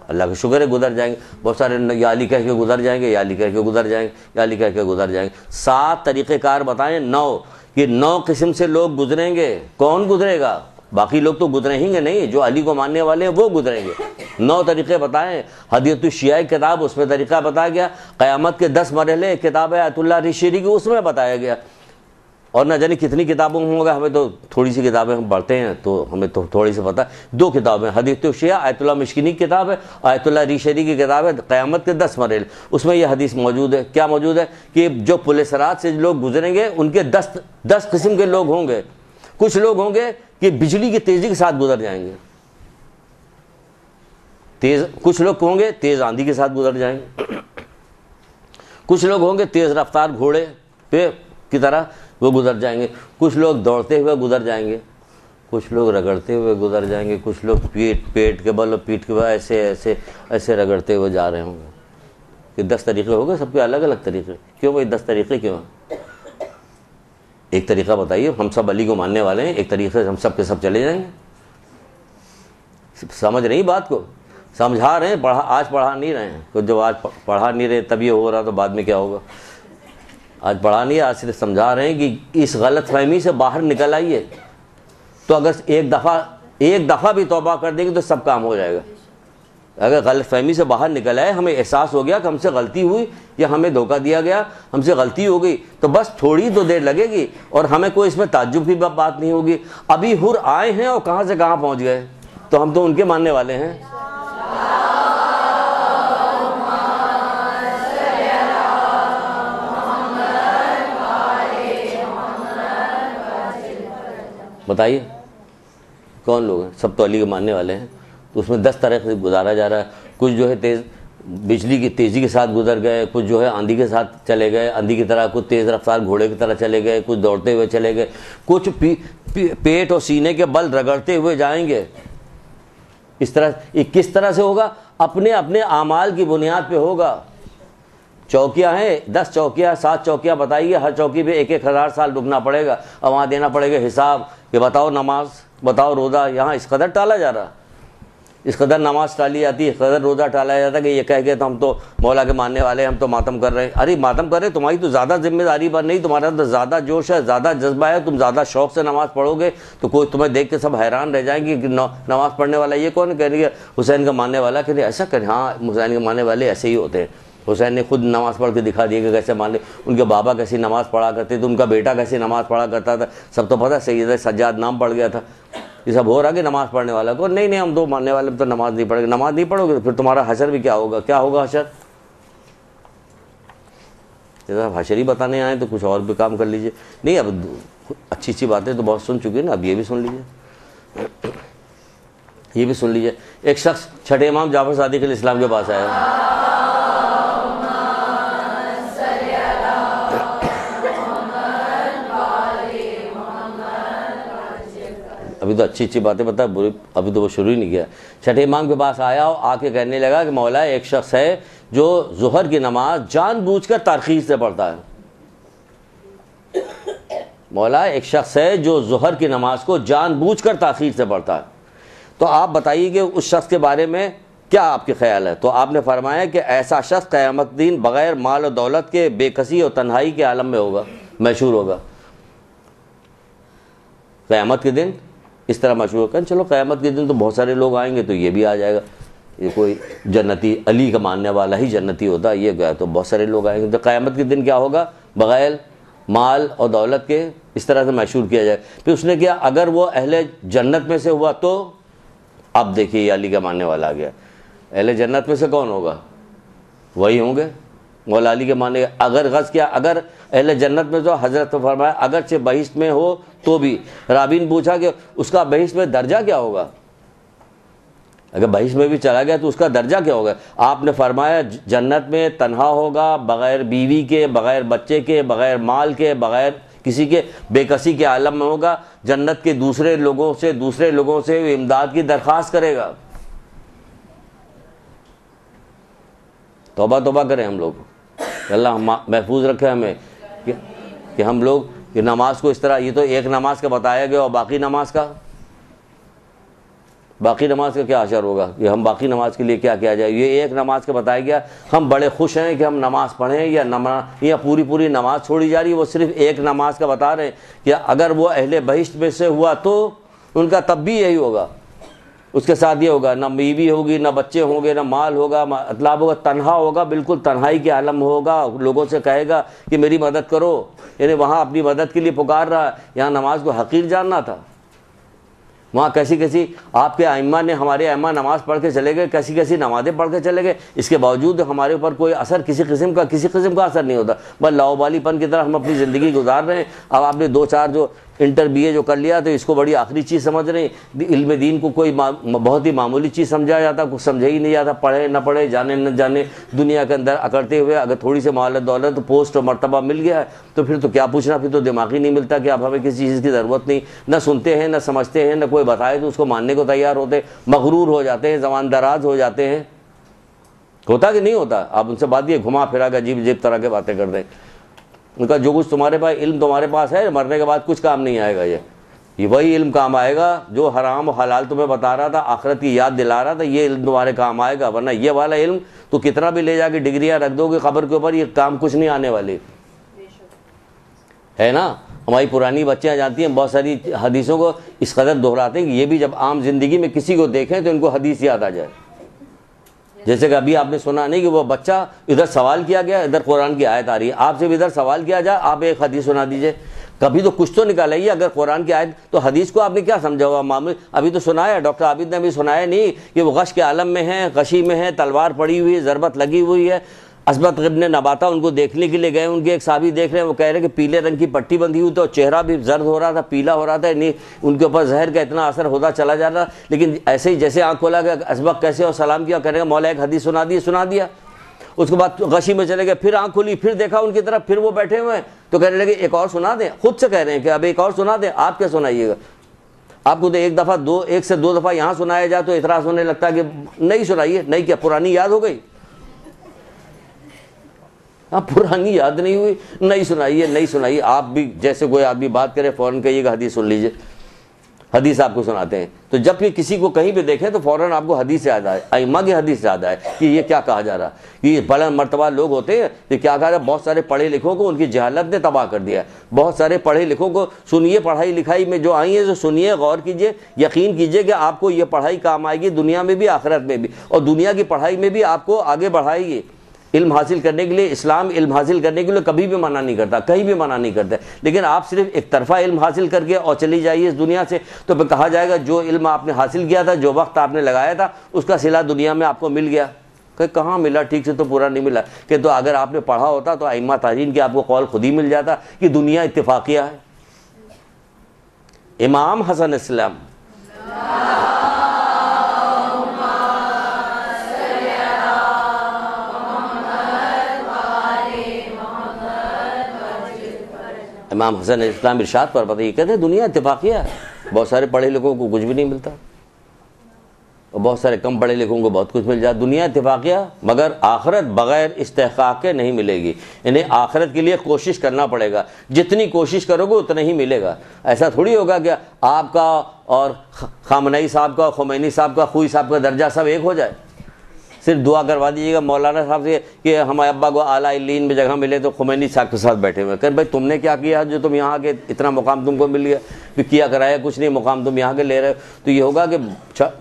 Speaker 1: اللہ کا شکر ہے گزر جائیں گے۔ بہت سارے یا علی کہہ کے گزر جائیں گے، یا علی کہہ کے گزر جائیں گے، یا علی کہہ کے گزر جائیں گے۔ 7 طریقہ کار بتائیں، 9، یہ 9 قسم سے لوگ گزریں گے۔ کون گزرے گا؟ باقی لوگ تو گزریں ہی گے نہیں، جو علی کو ماننے والے ہیں وہ گزریں گے۔ 9 طریقے بتائیں۔ حدیث الشیعہ کتاب، اس میں طریقہ بتایا گیا۔ قیامت کے 10 مرحلے کتاب ہے آیت اللہ ریشیری کی، اس میں بتایا گیا۔ اور نہ جانے کتنی کتابوں میں ہوگا، ہمیں تو تھوڑی سی کتابیں ہم پڑھتے ہیں تو ہمیں تو تھوڑی سی پتہ ہے۔ 2 کتابیں، حدیث الشیعہ آیت اللہ مشکینی کی کتاب ہے، آیت اللہ ریشیری کی کتاب ہے قیامت کے 10 مرحلے، اس میں یہ حدیث موجود ہے۔ کیا موجود ہے؟ کہ جو پل صراط سے لوگ گزریں گے ان کے 10 قسم کے لوگ ہوں گے۔ کچھ لوگ ہوں گے کہ بجلی کی تیزی کے ساتھ گزر جائیں گے، کچھ لوگ ہوں گے تیز آندھی کے ساتھ گزر جائیں گے، کچھ لوگ ہوں گے تیز رفتار گھوڑے پہ کی طرح وہ گزر جائیں گے، کچھ لوگ دوڑتے ہوئے گزر جائیں گے، کچھ لوگ رگڑتے ہوئے گزر جائیں گے، کچھ لوگ پیٹ کے بل اور پیٹھ کے بل ایسے رگڑتے ہوئے جا رہے ہوں گے۔ کہ 10 طریقے ہو گئے، سب کے الگ الگ طریقے۔ کیوں بھائی 10 طریقے کیوں ہیں؟ ایک طریقہ بتائیے، ہم سب علی کو ماننے والے ہیں، ایک طریقے سے ہم سب کے سب چلے جائیں گے۔ سمجھ رہی بات کو؟ سمجھا رہے ہیں، آج پڑھا نہیں رہے ہیں، تو جب آج پڑھا نہیں رہے تب یہ ہو رہا تو بعد میں کیا ہوگا؟ آج پڑھا نہیں ہے، آج صرف سمجھا رہے ہیں کہ اس غلط فہمی سے باہر نکل آئیے۔ تو اگر ایک دفعہ بھی توبہ کر دیں گے تو سب کام ہو جائے گا۔ اگر غلط فہمی سے باہر نکل آئے، ہمیں احساس ہو گیا کہ ہم سے غلطی ہوئی یا ہمیں دھوکہ دیا گیا، ہم سے غلطی ہو گئی، تو بس تھوڑی تو دیر لگے گی اور ہمیں کوئی اس میں تعجب کی بات نہیں ہوگی۔ ابھی حر آئے ہیں اور کہاں سے کہاں پہنچ گئے، تو ہم تو ان کے ماننے والے ہیں۔ بتائیے کون لوگ ہیں؟ سب تو علی کے ماننے والے ہیں۔ تو اس میں 10 طرح سے گزارا جا رہا ہے۔ کچھ جو ہے بجلی کی تیزی کے ساتھ گزر گئے، کچھ جو ہے آندھی کے ساتھ چلے گئے، آندھی کی طرح، کچھ تیز رفتار گھوڑے کی طرح چلے گئے، کچھ دوڑتے ہوئے چلے گئے، کچھ پیٹ اور سینے کے بل رگڑتے ہوئے جائیں گے۔ اس طرح یہ کس طرح سے ہوگا؟ اپنے اپنے اعمال کی بنیاد پہ ہوگا۔ چوکیاں ہیں، 10 چوکیاں، 7 چوکیاں بتائیے، ہر چوکی پہ 1000 سال رکنا پڑے گا اور وہاں دینا پڑے گا حساب کہ بتاؤ نماز، بتاؤ روزہ۔ یہاں اس قدر ٹالا جا رہا، اس قدر نماز ٹالی جاتی ہے، اس قدر روزہ ٹالا جاتا ہے کہ یہ کہہ کے تو ہم تو مولا کے ماننے والے ہیں، ہم تو ماتم کر رہے ہیں۔ ارے ماتم کر رہے، تمہاری تو زیادہ ذمہ داری پر نہیں، تمہارا تو زیادہ جوش ہے، زیادہ جذبہ ہے، تم زیادہ شوق سے نماز پڑھو گے تو کوئی تمہیں دیکھ کے سب حیران رہ جائیں گے کہ نماز پڑھنے والا یہ کون ہے؟ کہہ رہی ہے حسین کا ماننے والا، کہ ایسا کرے۔ ہاں، حسین کے ماننے والے ایسے ہی ہوتے ہیں۔ حسین نے خود نماز پڑھ کے دکھا دیا کہ کیسے مان لے، ان کے بابا کیسی نماز پڑھا کرتے تھے، ان کا بیٹا کیسی نماز پڑھا کرتا تھا، سب تو پتہ۔ سید سجاد نام پڑ گیا تھا، یہ سب ہو رہا کہ نماز پڑھنے والا کو نہیں ہم تو ماننے والے تو نماز نہیں پڑھے گے۔ نماز نہیں پڑھو گے تو پھر تمہارا حشر بھی کیا ہوگا؟ کیا ہوگا حشر؟ جیسا حشر ہی بتانے آئے تو کچھ اور بھی کام کر لیجئے۔ نہیں، اب اچھی اچھی باتیں تو بہت سن چکے ہیں نا، اب یہ بھی سن لیجئے، یہ بھی سن لیجئے۔ ایک شخص چھٹے امام جعفر صادق علیہ السلام کے پاس آیا، ابھی تو اچھی باتیں بتا، ابھی تو وہ شروع ہی نہیں کیا. چھٹے امام کے پاس آیا اور آ کے کہنے لگا کہ مولا ایک شخص ہے جو ظہر کی نماز جان بوجھ کر تاخیر سے پڑھتا ہے. مولا ایک شخص ہے جو ظہر کی نماز کو جان بوجھ کر تاخیر سے پڑھتا ہے، تو آپ بتائیے کہ اس شخص کے بارے میں کیا آپ کے خیال ہے؟ تو آپ نے فرمایا کہ ایسا شخص قیامت دن بغیر مال و دولت کے بے کسی اور تنہائی کے عالم میں ہوگا، مشہور ہوگا. قیامت کے دن اس طرح مشہور ہوگا. چلو قیامت کے دن تو بہت سارے لوگ آئیں گے تو یہ بھی آ جائے گا، یہ کوئی جنتی علی کا ماننے والا ہی جنتی ہوتا ہے، یہ گیا تو بہت سارے لوگ آئیں گے. تو قیامت کے دن کیا ہوگا؟ بغیر مال اور دولت کے اس طرح سے مشہور کیا جائے. پھر اس نے کیا، اگر وہ اہل جنت میں سے ہوا تو اب دیکھیے یہ علی کا ماننے والا آ گیا. اہل جنت میں سے کون ہوگا؟ وہی ہوں گے مولا علی کے ماننے. اگر غرض کیا، اگر اہل جنت میں تو حضرت نے فرمایا اگرچہ بہشت میں ہو تو بھی. رابی نے پوچھا کہ اس کا بہشت میں درجہ کیا ہوگا؟ اگر بہشت میں بھی چلا گیا تو اس کا درجہ کیا ہوگا؟ آپ نے فرمایا جنت میں تنہا ہوگا، بغیر بیوی کے، بغیر بچے کے، بغیر مال کے، بغیر کسی کے، بے کسی کے عالم میں ہوگا. جنت کے دوسرے لوگوں سے امداد کی درخواست کرے گا. توبہ توبہ کریں ہم لوگ، اللہ محفوظ رکھے ہمیں کہ ہم لوگ یہ نماز کو اس طرح، یہ تو ایک نماز کا بتایا گیا اور باقی نماز کا کیا اثر ہوگا کہ ہم باقی نماز کے لیے کیا کیا جائے. یہ ایک نماز کا بتایا گیا، ہم بڑے خوش ہیں کہ ہم نماز پڑھیں یا پوری نماز چھوڑی جا رہی ہے. وہ صرف ایک نماز کا بتا رہے ہیں کہ اگر وہ اہل بہشت میں سے ہوا تو ان کا تب بھی یہی ہوگا، اس کے ساتھ یہ ہوگا، نہ بیوی ہوگی، نہ بچے ہوں گے، نہ مال ہوگا، اطلاب ہوگا، تنہا ہوگا، بالکل تنہائی کے عالم میں ہوگا. لوگوں سے کہے گا کہ میری مدد کرو، یعنی وہاں اپنی مدد کے لیے پکار رہا. یہاں نماز کو حقیر جاننا تھا، وہاں کیسی آپ کے ائمہ نے، ہمارے ائمہ نماز پڑھ کے چلے گئے، کیسی نمازیں پڑھ کے چلے گئے. اس کے باوجود ہمارے اوپر کوئی اثر کسی قسم کا اثر نہیں ہوتا. بس لاؤبالی پن کی طرح ہم اپنی زندگی گزار رہے ہیں. اب آپ نے 2-4 جو انٹر بی اے جو کر لیا تو اس کو بڑی آخری چیز سمجھ رہے ہیں. علم دین کو کوئی بہت ہی معمولی چیز سمجھا جاتا، کچھ سمجھا ہی نہیں جاتا. پڑھے نہ پڑھے، جانے نہ جانے، دنیا کے اندر اکڑتے ہوئے اگر تھوڑی سی مہلت دولت پوسٹ اور مرتبہ مل گیا ہے تو پھر تو کیا پوچھنا، پھر تو دماغ ہی نہیں ملتا کہ اب ہمیں کسی چیز کی ضرورت نہیں. نہ سنتے ہیں، نہ سمجھتے ہیں، نہ کوئی بتائے تو اس کو ماننے کو تیار ہوتے. مغرور ہو جاتے ہیں، زبان دراز ہو جاتے ہیں. ہوتا کہ نہیں ہوتا؟ آپ ان سے بات یہ گھما پھرا کے عجیب طرح کے باتیں کر دیں. ان کا جو کچھ تمہارے پاس علم تمہارے پاس ہے، مرنے کے بعد کچھ کام نہیں آئے گا. یہ وہی علم کام آئے گا جو حرام و حلال تمہیں بتا رہا تھا، آخرت کی یاد دلا رہا تھا. یہ علم تمہارے کام آئے گا، ورنہ یہ والا علم تو کتنا بھی لے جا کے ڈگریاں رکھ دو گے قبر کے اوپر، یہ کام کچھ نہیں آنے والی ہے نا. ہماری پرانی بچیاں جانتی ہیں، بہت ساری حدیثوں کو اس قدر دہراتے ہیں کہ یہ بھی جب عام زندگی میں کسی کو دیکھیں تو ان کو حدیث یاد آ جائے. جیسے کہ ابھی آپ نے سنا نہیں کہ وہ بچہ ادھر سوال کیا گیا، ادھر قرآن کی آیت آ رہی ہے، آپ سے بھی ادھر سوال کیا جائے، آپ ایک حدیث سنا دیجئے. کبھی تو کچھ تو نکالائیے. اگر قرآن کی آیت تو حدیث کو آپ نے کیا سمجھا ہوا معاملہ؟ ابھی تو سنایا ڈاکٹر عابد نے، ابھی سنایا نہیں کہ وہ غش کے عالم میں ہیں، غشی میں ہیں، تلوار پڑی ہوئی ہے، ضربت لگی ہوئی ہے. اسبت ابن نباتہ ان کو دیکھنے کے لیے گئے، ان کے ایک صحابی دیکھ رہے ہیں، وہ کہہ رہے ہیں کہ پیلے رنگ کی پٹی بندھی ہوئی تو چہرہ بھی زرد ہو رہا تھا، پیلا ہو رہا تھا، نہیں ان کے اوپر زہر کا اتنا اثر ہوتا چلا جا رہا. لیکن ایسے ہی جیسے آنکھ کھولا گیا، اسبق کیسے اور سلام کیا، کہہ رہے ہیں مولا ایک حدیث سنا دیا. اس کے بعد غشی میں چلے گئے، پھر آنکھ کھلی، پھر دیکھا ان کی طرف، پھر وہ بیٹھے ہوئے ہیں تو کہنے لگے ایک اور سنا دیں. خود سے کہہ رہے ہیں کہ اب ایک اور سنا دیں. آپ کیا سنائیے گا؟ آپ کو تو ایک سے دو دفعہ یہاں سنایا جائے تو اعتراض ہونے لگتا ہے کہ نہیں سنائیے. نہیں کیا پرانی یاد ہو گئی؟ پرانی یاد نہیں ہوئی؟ نہیں سنائیے. آپ بھی جیسے کوئی آدمی بات کرے فوراً کہیے گا حدیث سن لیجئے. حدیث آپ کو سناتے ہیں تو جب بھی کسی کو کہیں بھی دیکھیں تو فوراً آپ کو حدیث یاد آئے، ائمہ کی حدیث یاد آئے کہ یہ کیا کہا جا رہا. یہ بلند مرتبہ لوگ ہوتے ہیں کہ کیا کہا رہا ہے. بہت سارے پڑھے لکھوں کو ان کی جہالت نے تباہ کر دیا. بہت سارے پڑھے لکھوں کو سنیے، پڑھائی لکھائی میں جو آئی ہیں تو سنیے، غور کیجئے، یقین کیجئے کہ آپ کو یہ پڑھائی کام آئے گی دنیا میں بھی آخرت میں بھی، اور دنیا کی پڑھائی میں بھی آپ کو آگے بڑھائے گی. علم حاصل کرنے کے لیے، اسلام علم حاصل کرنے کے لیے کبھی بھی منع نہیں کرتا، کہیں بھی منع نہیں کرتا. لیکن آپ صرف ایک طرفہ علم حاصل کر کے اور چلی جائیے اس دنیا سے تو پھر کہا جائے گا جو علم آپ نے حاصل کیا تھا، جو وقت آپ نے لگایا تھا، اس کا صلہ دنیا میں آپ کو مل گیا. کہ کہاں ملا؟ ٹھیک سے تو پورا نہیں ملا. کہ تو اگر آپ نے پڑھا ہوتا تو ائمہ تاجرین کے آپ کو قول خود ہی مل جاتا کہ دنیا اتفاقیہ ہے. امام حسن اسلام امام حسن اسلام ارشاد پر پتہ یہ کہتے ہیں دنیا اتفاقیہ ہے. بہت سارے پڑھے لکھوں کو کچھ بھی نہیں ملتا، اور بہت سارے کم پڑھے لکھوں کو بہت کچھ مل جائے. دنیا اتفاقیہ، مگر آخرت بغیر استحقاق کے نہیں ملے گی. انہیں آخرت کے لیے کوشش کرنا پڑے گا، جتنی کوشش کرو گے اتنا ہی ملے گا. ایسا تھوڑی ہوگا کہ آپ کا اور خامنئی صاحب کا، خمینی صاحب کا، خوئی صاحب کا درجہ سب ایک ہو جائے. صرف دعا کروا دیجیے گا مولانا صاحب سے کہ ہمارے ابا کو اعلیٰ علیین میں جگہ ملے، تو خمینی صاحب کے ساتھ بیٹھے ہوئے کہ بھائی تم نے کیا کیا جو تم یہاں کے اتنا مقام تم کو مل گیا؟ پھر کیا کرایا کچھ نہیں، مقام تم یہاں کے لے رہے ہو. تو یہ ہوگا کہ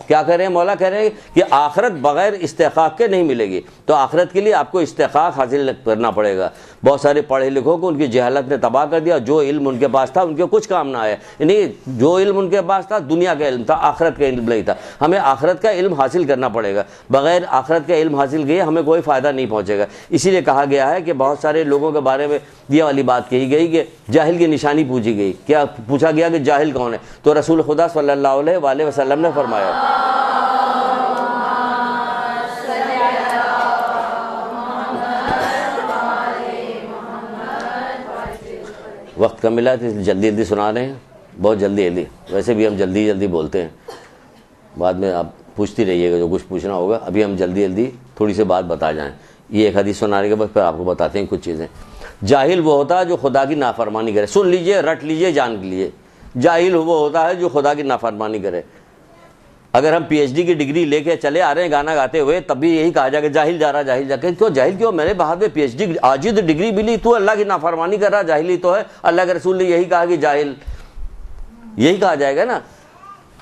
Speaker 1: کیا کہہ رہے ہیں مولا؟ کہہ رہے ہیں کہ آخرت بغیر استحقاق کے نہیں ملے گی. تو آخرت کے لیے آپ کو استحقاق حاصل کرنا پڑے گا. بہت سارے پڑھے لکھوں کو ان کی جہالت نے تباہ کر دیا. جو علم ان کے پاس تھا ان کے کچھ کام نہ آیا. یعنی جو علم ان کے پاس تھا دنیا کا علم تھا، آخرت کا علم نہیں تھا. ہمیں آخرت کا علم حاصل کرنا پڑے گا. بغیر آخرت کا علم حاصل کیے ہمیں کوئی فائدہ نہیں پہنچے گا. اسی لیے کہا گیا ہے کہ بہت سارے لوگوں کے بارے میں یہ والی بات کہی گئی کہ جاہل کی نشانی پوچھی گئی. کیا پوچھا گیا کہ جاہل کون ہے؟ تو رسول خدا صلی اللہ علیہ وآلہ وسلم نے فرمایا وقت کم ملا تو جلدی جلدی سنا رہے ہیں، بہت جلدی جلدی. ویسے بھی ہم جلدی جلدی بولتے ہیں، بعد میں آپ پوچھتی رہیے گا جو کچھ پوچھنا ہوگا. ابھی ہم جلدی جلدی تھوڑی سی بات بتا جائیں. یہ ایک حدیث سنانے کے بعد پھر آپ کو بتاتے ہیں کچھ چیزیں. جاہل وہ ہوتا ہے جو خدا کی نافرمانی کرے. سن لیجئے، رٹ لیجئے، جان لیجئے. جاہل وہ ہوتا ہے جو خدا کی نافرمانی کرے. اگر ہم پی ایچ ڈی کی ڈگری لے کے چلے آ رہے ہیں گانا گاتے ہوئے تب بھی یہی کہا جائے کہ جاہل جا رہا، جاہل جا کے. کیوں جاہل کیوں؟ میرے بعد میں پی ایچ ڈی آج ہی تو ڈگری ملی، تو اللہ کی نافرمانی کر رہا، جاہل ہی تو ہے. اللہ کے رسول نے یہی کہا کہ جاہل، یہی کہا جائے گا نا.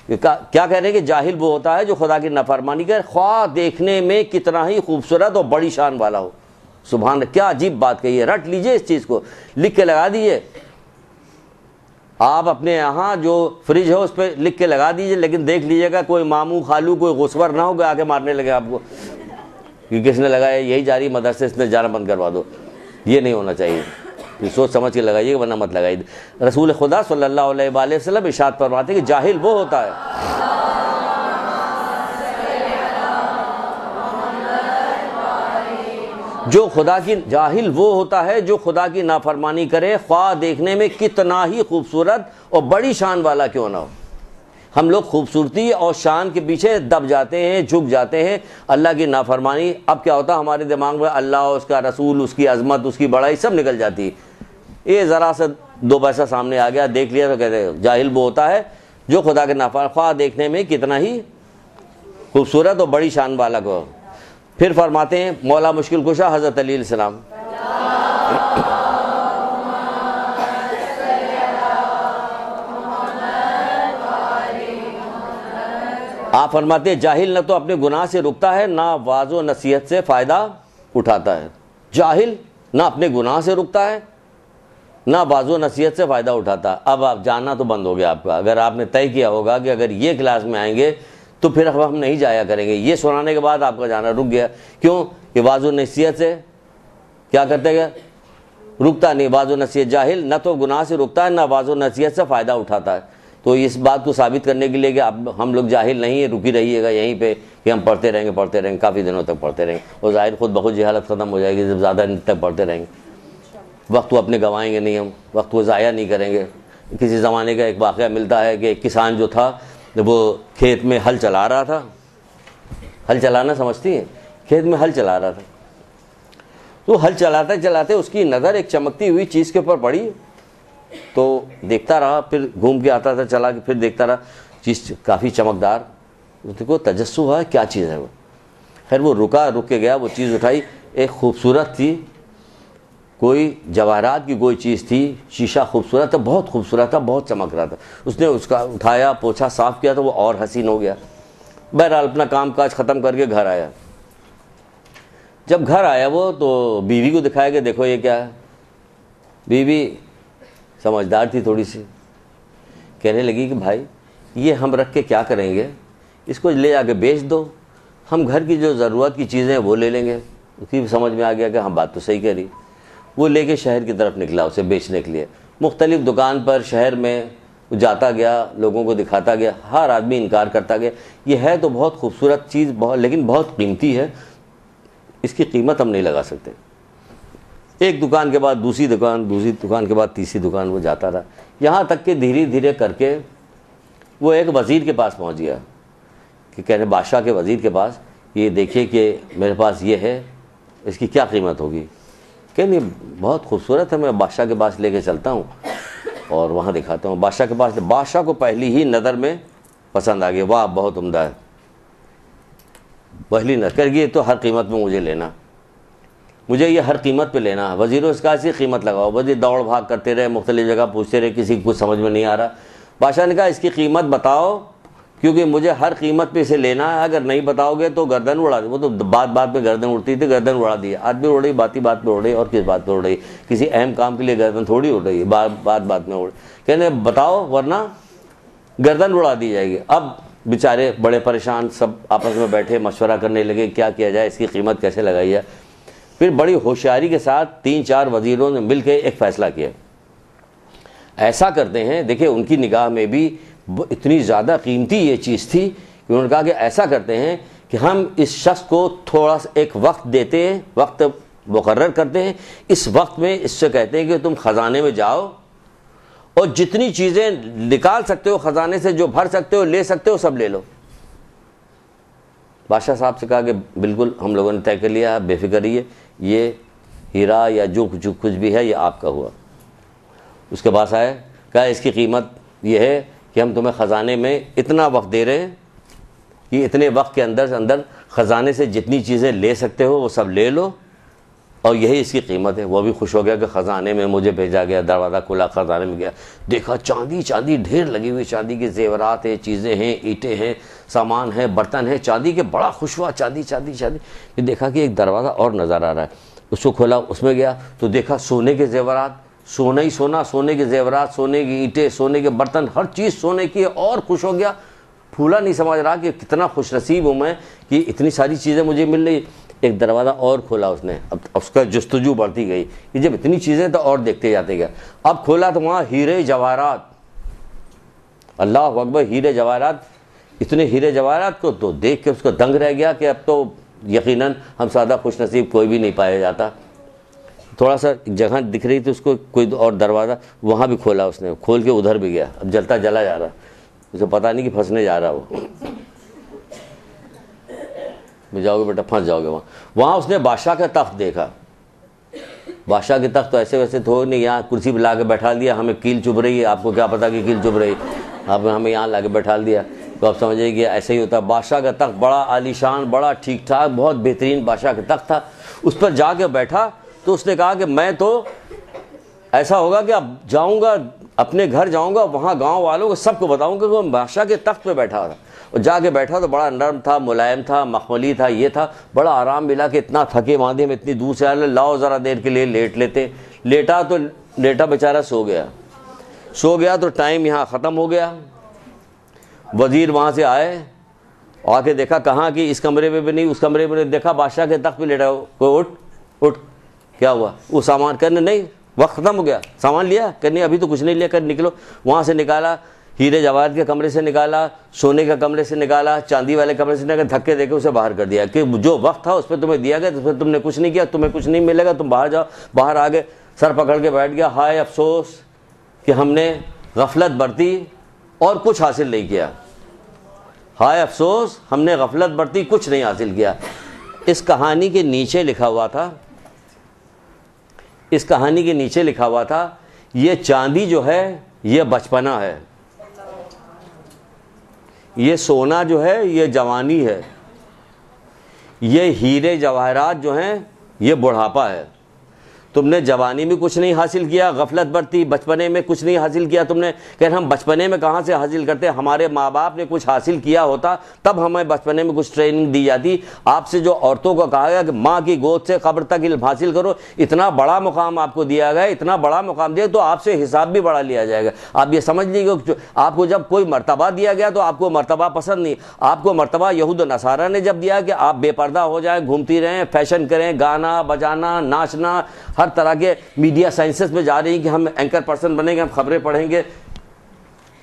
Speaker 1: کیا کہہ رہے ہیں کہ جاہل وہ ہوتا ہے جو خدا کی نافرمانی کرے، خواہ دیکھنے میں کتنا ہی خوبصورت اور بڑی شان والا ہو. سبحان اللہ، کیا عجیب بات کہی ہے. رٹ لیجئے اس چیز کو، لکھ کے لگا دیجئے. آپ اپنے یہاں جو فریج ہے اس پہ لکھ کے لگا دیجئے، لیکن دیکھ لیجئے گا کوئی ماموں خالو کوئی غصور نہ ہو کہ آ کے مارنے لگے آپ کو کہ کس نے لگایا، یہی جاری مدرسے اس نے جانا بند کروا دو. یہ نہیں ہونا چاہیے. سوچ سمجھ کے لگائیے ورنہ مت لگائیے. رسول خدا صلی اللہ علیہ وآلہ وسلم ارشاد فرماتے ہیں کہ جاہل وہ ہوتا ہے جو خدا کی نافرمانی کرے، خواہ دیکھنے میں کتنا ہی خوبصورت اور بڑی شان والا کیوں نہ ہو. ہم لوگ خوبصورتی اور شان کے پیچھے دب جاتے ہیں، جھک جاتے ہیں. اللہ کی نافرمانی، اب کیا ہوتا ہے ہمارے دماغ میں اللہ، اس کا رسول، اس کی عظمت، اس کی بڑائی سب نکل جاتی ہے. یہ ذرا سا دو پیسہ سامنے آ گیا، دیکھ لیا تو کہتے ہیں جاہل وہ ہوتا ہے جو خدا کے نافرمان، خواہ دیکھنے میں کتنا ہی خوبصورت اور بڑی شان والا کو. پھر فرماتے ہیں مولا مشکل کشا حضرت علی علیہ السلام، آپ فرماتے ہیں جاہل نہ تو اپنے گناہ سے رکتا ہے نہ واعظ و نصیحت سے فائدہ اٹھاتا ہے. جاہل نہ اپنے گناہ سے رکتا ہے نہ واعظ و نصیحت سے فائدہ اٹھاتا. اب آپ جاننا تو بند ہو گیا آپ کا. اگر آپ نے طے کیا ہوگا کہ اگر یہ کلاس میں آئیں گے تو پھر ہم نہیں جایا کریں گے، یہ سنانے کے بعد آپ کا جانا رک گیا. کیوں؟ کہ واعظ و نصیحت سے کیا کرتے گا؟ رکتا نہیں. واعظ و نصیحت، جاہل نہ تو گناہ سے رکتا ہے نہ واعظ و نصیحت سے فائدہ اٹھاتا ہے. تو اس بات کو ثابت کرنے کے لیے کہ ہم لوگ جاہل نہیں ہیں، رکی رہیے گا یہیں پہ کہ ہم پڑھتے رہیں گے کافی دنوں تک پڑھتے رہیں گے. اور ظاہر خود بخود جہالت ختم ہو جائے گی جب زیادہ دن تک پڑھتے رہیں گے. وقت کو اپنے گنوائیں گے نہیں، ہم وقت کو ضائع نہیں کریں گے. کسی زمانے کا ایک واقعہ ملتا ہے کہ ایک کسان جو تھا وہ کھیت میں ہل چلا رہا تھا. ہل چلانا سمجھتی ہیں؟ کھیت میں ہل چلا رہا تھا. تو ہل چلاتے چلاتے اس کی نظر ایک چمکتی ہوئی چیز کے اوپر پڑی. تو دیکھتا رہا، پھر گھوم کے آتا تھا، چلا کے پھر دیکھتا رہا، چیز کافی چمکدار. اس کو تجسس ہوا کیا چیز ہے وہ. خیر وہ رک کے گیا، وہ چیز اٹھائی، ایک خوبصورت تھی، کوئی جواہرات کی کوئی چیز تھی. شیشہ خوبصورت تھا، بہت خوبصورت تھا، بہت چمک رہا تھا. اس نے اس کا اٹھایا، پوچھا، صاف کیا تو وہ اور حسین ہو گیا. بہرحال اپنا کام کاج ختم کر کے گھر آیا. جب گھر آیا وہ تو بیوی کو دکھایا کہ دیکھو یہ کیا ہے. بیوی سمجھدار تھی تھوڑی سی، کہنے لگی کہ بھائی یہ ہم رکھ کے کیا کریں گے، اس کو لے جا کے بیچ دو، ہم گھر کی جو ضرورت کی چیزیں وہ لے لیں گے. اس کی سمجھ میں آ گیا کہ ہم بات تو صحیح کہہ رہی. وہ لے کے شہر کی طرف نکلا اسے بیچنے کے لیے. مختلف دکان پر شہر میں جاتا گیا، لوگوں کو دکھاتا گیا، ہر آدمی انکار کرتا گیا. یہ ہے تو بہت خوبصورت چیز، لیکن بہت قیمتی ہے، اس کی قیمت ہم نہیں لگا سکتے. ایک دکان کے بعد دوسری دکان کے بعد تیسری دکان وہ جاتا رہا، یہاں تک کہ دھیرے دھیرے کر کے وہ ایک وزیر کے پاس پہنچ گیا کہ کہنے بادشاہ کے وزیر کے پاس، یہ دیکھیے کہ میرے پاس یہ ہے، اس کی کیا قیمت ہوگی؟ کہ نہیں بہت خوبصورت ہے، میں بادشاہ کے پاس لے کے چلتا ہوں اور وہاں دکھاتا ہوں۔ بادشاہ کے پاس، بادشاہ کو پہلی ہی نظر میں پسند آ گیا، واہ بہت عمدہ ہے، پہلی نظر کر گئی تو ہر قیمت میں مجھے لینا، مجھے یہ ہر قیمت پہ لینا ہے۔ وزیروں اس کا ایسی قیمت لگاؤ، وزیر دوڑ بھاگ کرتے رہے، مختلف جگہ پوچھتے رہے، کسی کو کچھ سمجھ میں نہیں آ رہا۔ بادشاہ نے کہا اس کی قیمت بتاؤ، کیونکہ مجھے ہر قیمت پہ اسے لینا ہے، اگر نہیں بتاؤ گے تو گردن اڑا دے۔ وہ تو بات بات میں گردن اڑتی تھی، گردن اڑا دی، آدمی اڑ رہی، بات ہی بات پہ اڑ رہی، اور کس بات پہ اڑ رہی؟ کسی اہم کام کے لیے گردن تھوڑی اڑ رہی ہے، بات بات میں اڑ، کہنے بتاؤ ورنہ گردن اڑا دی جائے گی۔ اب بیچارے بڑے پریشان، سب آپس میں بیٹھے مشورہ کرنے لگے کیا کیا جائے، اس کی قیمت کیسے لگائی جائے۔ پھر بڑی ہوشیاری کے ساتھ 3-4 وزیروں نے مل کے ایک فیصلہ کیا، ایسا کرتے ہیں، دیکھیں ان کی نگاہ میں بھی اتنی زیادہ قیمتی یہ چیز تھی کہ انہوں نے کہا کہ ایسا کرتے ہیں کہ ہم اس شخص کو تھوڑا سا ایک وقت دیتے ہیں، وقت مقرر کرتے ہیں، اس وقت میں اس سے کہتے ہیں کہ تم خزانے میں جاؤ اور جتنی چیزیں نکال سکتے ہو خزانے سے، جو بھر سکتے ہو لے سکتے ہو، سب لے لو۔ بادشاہ صاحب سے کہا کہ بالکل ہم لوگوں نے طے کر لیا، بے فکر رہیے، یہ ہیرا یا جو کچھ بھی ہے یہ آپ کا ہوا۔ اس کے پاس آئے، کہا اس کی قیمت یہ ہے کہ ہم تمہیں خزانے میں اتنا وقت دے رہے ہیں کہ اتنے وقت کے اندر خزانے سے جتنی چیزیں لے سکتے ہو وہ سب لے لو، اور یہی اس کی قیمت ہے۔ وہ بھی خوش ہو گیا کہ خزانے میں مجھے بھیجا گیا، دروازہ کھلا، خزانے میں گیا، دیکھا چاندی ڈھیر لگی ہوئی، چاندی کے زیورات ہیں، چیزیں ہیں، اینٹیں ہیں، سامان ہے، برتن ہے چاندی کے، بڑا خوش ہوا، چاندی۔ پھر دیکھا کہ ایک دروازہ اور نظر آ رہا ہے، اس کو کھولا، اس میں گیا تو دیکھا سونے کے زیورات، سونا ہی سونا، سونے کے زیورات، سونے کی اینٹیں، سونے کے برتن، ہر چیز سونے کی ہے، اور خوش ہو گیا۔ پھولا نہیں سمجھ رہا کہ کتنا خوش نصیب ہوں میں کہ اتنی ساری چیزیں مجھے مل رہی۔ ایک دروازہ اور کھولا اس نے، اب اس کا جستجو بڑھتی گئی کہ جب اتنی چیزیں تو اور دیکھتے جاتے گیا۔ اب کھولا تو وہاں ہیرے جواہرات، اللہ اکبر، ہیرے جواہرات، اتنے ہیرے جواہرات کو تو دیکھ کے اس کو دنگ رہ گیا کہ اب تو یقیناً ہم سادہ خوش نصیب کوئی بھی نہیں پایا جاتا۔ تھوڑا سا جگہ دکھ رہی تھی اس کو، کوئی اور دروازہ، وہاں بھی کھولا اس نے، کھول کے ادھر بھی گیا، اب جلتا جلا جا رہا، اسے پتہ نہیں کہ پھنسنے جا رہا وہ، جاؤ گے بیٹا پھنس جاؤ گے وہاں اس نے بادشاہ کا تخت دیکھا۔ بادشاہ کے تخت تو ایسے ویسے تو نہیں، یہاں کرسی پہ لا کے بیٹھا دیا، ہمیں کیل چبھ رہی ہے، آپ کو کیا پتا کہ کیل چبھ رہی، آپ نے ہمیں یہاں لا کے بیٹھا دیا، تو آپ سمجھے کہ ایسے ہی ہوتا۔ بادشاہ کا تخت بڑا عالیشان، بڑا ٹھیک ٹھاک، بہت بہترین بادشاہ کا تخت تھا۔ اس پر جا کے بیٹھا تو اس نے کہا کہ میں تو ایسا ہوگا کہ اب جاؤں گا اپنے گھر، جاؤں گا وہاں گاؤں والوں کو سب کو بتاؤں گا کہ وہ بادشاہ کے تخت پہ بیٹھا تھا۔ اور جا کے بیٹھا تو بڑا نرم تھا، ملائم تھا، مخملی تھا، یہ تھا، بڑا آرام ملا کہ اتنا تھکے ماندے میں اتنی دور سے آئے، لاؤ ذرا دیر کے لیے لیٹ لیتے۔ لیٹا تو لیٹا بیچارہ سو گیا تو ٹائم یہاں ختم ہو گیا۔ وزیر وہاں سے آئے، آ کے دیکھا کہاں کی، اس کمرے میں بھی نہیں، اس کمرے میں نہیں، دیکھا بادشاہ کے تخت پہ لیٹا ہو، کوئی اٹھ کیا ہوا؟ وہ سامان کرنے نہیں، وقت ختم ہو گیا، سامان لیا کرنے، ابھی تو کچھ نہیں لیا کر نکلو۔ وہاں سے نکالا، ہیرے جواہرات کے کمرے سے نکالا، سونے کے کمرے سے نکالا، چاندی والے کمرے سے نکالا، دھکے دے کے اسے باہر کر دیا کہ جو وقت تھا اس پہ تمہیں دیا گیا، اس پہ تم نے کچھ نہیں کیا، تمہیں کچھ نہیں ملے گا، تم باہر جاؤ۔ باہر آ گئے، سر پکڑ کے بیٹھ گیا، ہائے افسوس کہ ہم نے غفلت برتی اور کچھ حاصل نہیں کیا، ہائے افسوس ہم نے غفلت برتی، کچھ نہیں حاصل کیا۔ اس کہانی کے نیچے لکھا ہوا تھا، یہ چاندی جو ہے یہ بچپنا ہے، یہ سونا جو ہے یہ جوانی ہے، یہ ہیرے جواہرات جو ہیں یہ بڑھاپا ہے۔ تم نے جوانی میں کچھ نہیں حاصل کیا، غفلت برتی، بچپنے میں کچھ نہیں حاصل کیا تم نے۔ کہ ہم بچپنے میں کہاں سے حاصل کرتے؟ ہمارے ماں باپ نے کچھ حاصل کیا ہوتا تب ہمیں بچپنے میں کچھ ٹریننگ دی جاتی۔ آپ سے جو عورتوں کو کہا گیا کہ ماں کی گود سے قبر تک علم حاصل کرو، اتنا بڑا مقام آپ کو دیا گیا، اتنا بڑا مقام دیا تو آپ سے حساب بھی بڑا لیا جائے گا۔ آپ یہ سمجھ لیجیے، آپ کو جب کوئی مرتبہ دیا گیا تو آپ کو مرتبہ پسند نہیں، آپ کو مرتبہ یہود و نصارہ نے جب دیا کہ آپ بے پردہ ہو جائیں، گھومتی رہیں، فیشن کریں، گانا بجانا، ناچنا، ہر طرح کے میڈیا سائنسز میں جا رہی ہیں کہ ہم اینکر پرسن بنیں گے، ہم خبریں پڑھیں گے۔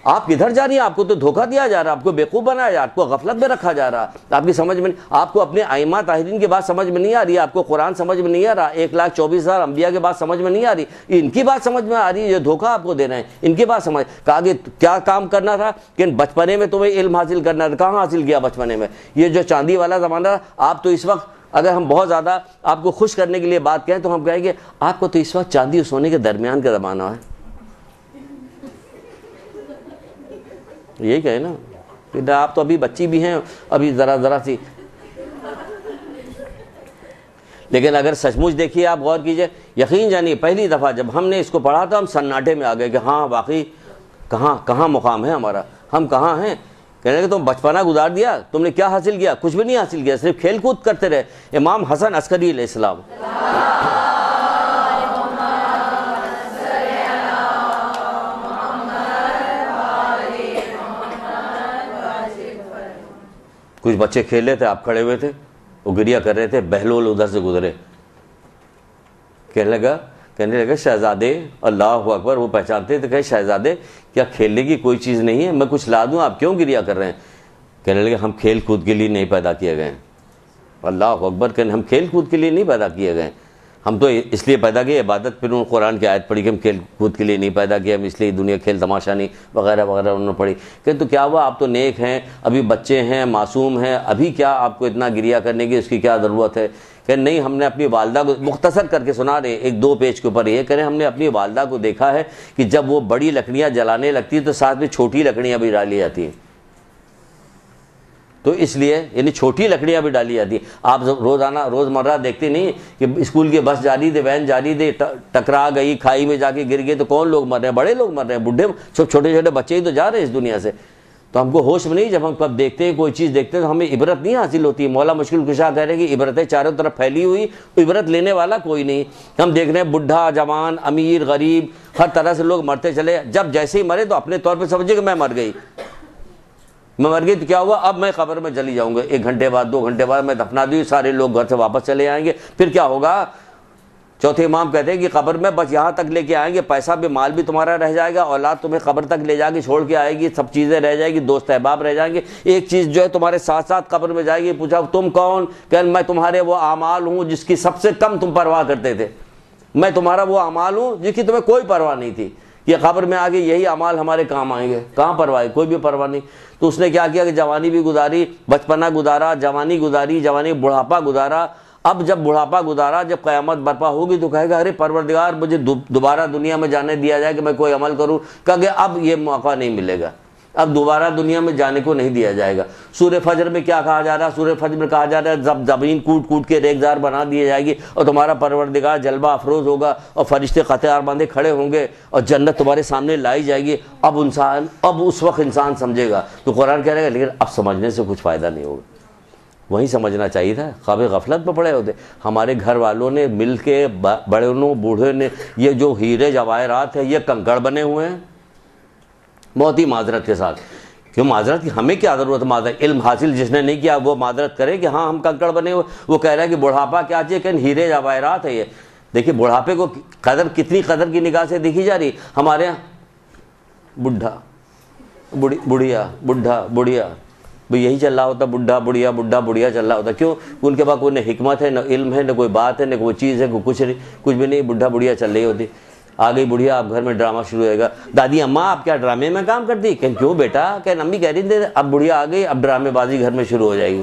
Speaker 1: آپ کدھر جا رہی ہیں؟ آپ کو تو دھوکہ دیا جا رہا ہے، آپ کو بیوقوف بنایا جا رہا ہے، آپ کو غفلت میں رکھا جا رہا ہے، آپ کی سمجھ میں آپ کو اپنے ائمہ طاہرین کی بات سمجھ میں نہیں آ رہی ہے، آپ کو قرآن سمجھ میں نہیں آ رہا، 1,24,000 انبیاء کی بات سمجھ میں نہیں آ رہی، ان کی بات سمجھ میں آ رہی ہے، جو دھوکہ آپ کو دے رہے ہیں ان کی بات سمجھ. کہا کہ کیا کام کرنا تھا کہ بچپنے میں تمہیں علم حاصل کرنا تھا. کہاں حاصل کیا بچپنے میں؟ یہ جو چاندی والا زمانہ آپ تو اس وقت اگر ہم بہت زیادہ آپ کو خوش کرنے کے لیے بات کہیں تو ہم کہیں گے آپ کو تو اس وقت چاندی اور سونے کے درمیان کا زمانہ ہے. یہی کہیں نا کہ آپ تو ابھی بچی بھی ہیں، ابھی ذرا سی. لیکن اگر سچ مچ دیکھیے، آپ غور کیجئے، یقین جانیے پہلی دفعہ جب ہم نے اس کو پڑھا تو ہم سناٹے میں آ گئے کہ ہاں واقعی کہاں مقام ہے ہمارا، ہم کہاں ہیں. کہنے کہ تم بچپنا گزار دیا، تم نے کیا حاصل کیا؟ کچھ بھی نہیں حاصل کیا، صرف کھیل کود کرتے رہے. امام حسن عسکری علیہ السلام کچھ بچے کھیل رہے تھے، آپ کھڑے ہوئے تھے، وہ گریا کر رہے تھے، بہلول ادھر سے گزرے، کہنے لگا شہزادے، اللہ اکبر، وہ پہچانتے تھے، کہے شہزادے کیا کھیلنے کی کوئی چیز نہیں ہے؟ میں کچھ لا دوں، آپ کیوں گریا کر رہے ہیں؟ کہنے لگے ہم کھیل کود کے لیے نہیں پیدا کیے گئے. اللہ اکبر، کہنے ہم کھیل کود کے لیے نہیں پیدا کیے گئے، ہم تو اس لیے پیدا کیے عبادت. پھر انہوں نے قرآن کی آیت پڑھی کہ ہم کھیل کود کے لیے نہیں پیدا کیا، ہم اس لیے دنیا کھیل تماشا نہیں وغیرہ وغیرہ انہوں نے پڑھی. کہ تو کیا ہوا، آپ تو نیک ہیں، ابھی بچے ہیں، معصوم ہیں، ابھی کیا آپ کو اتنا گریا کرنے کی اس کی کیا ضرورت ہے؟ کہ نہیں، ہم نے اپنی والدہ کو مختصر کر کے سنا رہے 1-2 پیج کے اوپر، یہ کریں ہم نے اپنی والدہ کو دیکھا ہے کہ جب وہ بڑی لکڑیاں جلانے لگتی تو ساتھ میں چھوٹی لکڑیاں بھی ڈالی جاتی ہیں. تو اس لیے یعنی چھوٹی لکڑیاں بھی ڈالی جاتی ہیں. آپ روزمرہ دیکھتے نہیں کہ اسکول کی بس جا رہی تھی، وین جا رہی تھی، ٹکرا گئی، کھائی میں جا کے گر گئے تو کون لوگ مر رہے ہیں؟ بڑے لوگ مر رہے ہیں، بڈھے، چھوٹے چھوٹے بچے ہی تو جا رہے ہیں اس دنیا سے. تو ہم کو ہوش میں نہیں، جب ہم کب دیکھتے ہیں کوئی چیز دیکھتے ہیں تو ہمیں عبرت نہیں حاصل ہوتی. مولا مشکل کشا کہہ رہے ہیں کہ عبرتیں چاروں طرف پھیلی ہوئی، عبرت لینے والا کوئی نہیں. ہم دیکھ رہے ہیں بڈھا، جوان، امیر، غریب، ہر طرح سے لوگ مرتے چلے. جب جیسے ہی مرے تو اپنے طور پہ سمجھے کہ میں مر گئی تو کیا ہوا، اب میں قبر میں چلی جاؤں گا، 1 گھنٹے بعد 2 گھنٹے بعد میں دفنا دی، سارے لوگ گھر سے واپس چلے آئیں گے. پھر کیا ہوگا؟ چوتھے امام کہتے ہیں کہ قبر میں بس یہاں تک لے کے آئیں گے، پیسہ بھی مال بھی تمہارا رہ جائے گا، اولاد تمہیں قبر تک لے جا کے چھوڑ کے آئے گی، سب چیزیں رہ جائے گی، دوست احباب رہ جائیں گے. ایک چیز جو ہے تمہارے ساتھ ساتھ قبر میں جائے گی. پوچھا تم کون؟ کہ میں تمہارے وہ اعمال ہوں جس کی سب سے کم تم پرواہ کرتے تھے. میں تمہارا وہ اعمال ہوں جس کی تمہیں کوئی پرواہ نہیں تھی. یہ قبر میں آگے یہی اعمال ہمارے کام آئیں گے. کہاں پرواہ ہے؟ کوئی بھی پرواہ نہیں. تو اس نے کیا کیا کہ جوانی بھی گزاری، بچپنا گزارا، جوانی گزاری، جوانی بڑھاپا گزارا. اب جب بڑھاپا گزارا، جب قیامت برپا ہوگی تو کہے گا ارے پروردگار مجھے دوبارہ دنیا میں جانے دیا جائے کہ میں کوئی عمل کروں. کہا کہ اب یہ موقع نہیں ملے گا، اب دوبارہ دنیا میں جانے کو نہیں دیا جائے گا. سورہ فجر میں کیا کہا جا رہا ہے؟ سورہ فجر میں کہا جا رہا ہے جب زمین کوٹ کوٹ کے ریگزار بنا دی جائے گی اور تمہارا پروردگار جلوہ افروز ہوگا اور فرشتے قطار باندھے کھڑے ہوں گے اور جنت تمہارے سامنے لائی جائے گی. اب اس وقت انسان سمجھے گا. تو قرآن کہہ رہے گا لیکن اب سمجھنے سے کچھ فائدہ نہیں ہوگا. وہیں سمجھنا چاہیے تھا، خواب غفلت میں پڑے ہوتے. ہمارے گھر والوں نے مل کے، بڑوں بوڑھے نے، یہ جو ہیرے جواہرات ہیں یہ کنکڑ بنے ہوئے ہیں. بہت ہی معذرت کے ساتھ. کیوں معذرت کی؟ ہمیں کیا ضرورت ہے معذرت؟ علم حاصل جس نے نہیں کیا وہ معذرت کرے کہ ہاں ہم کنکڑ بنے ہوئے. وہ کہہ رہا ہے کہ بڑھاپا کیا چاہیے کہ ہیرے جواہرات ہے. یہ دیکھیے بڑھاپے کو قدر، کتنی قدر کی نگاہ سے دیکھی جا رہی. ہمارے یہاں بڈھا بڑھیا، بڈھا بڑھیا، یہی چل رہا ہوتا، بڈھا بڑھیا، بڈھا بڑھیا چل رہا ہوتا. کیوں؟ ان کے پاس کوئی نہ حکمت ہے، نہ علم ہے، نہ کوئی بات ہے، نہ کوئی چیز ہے، کچھ بھی نہیں. بڈھا بڑھیا چل رہی ہوتی. آ گئی بڑھیا، اب گھر میں ڈرامہ شروع ہوئے گا. دادی اماں آپ کیا ڈرامے میں کام کرتی؟ کہ کیوں بیٹا؟ کہ امی کہہ رہی تھی اب بڑھیا آ گئی، اب ڈرامے بازی گھر میں شروع ہو جائے گی.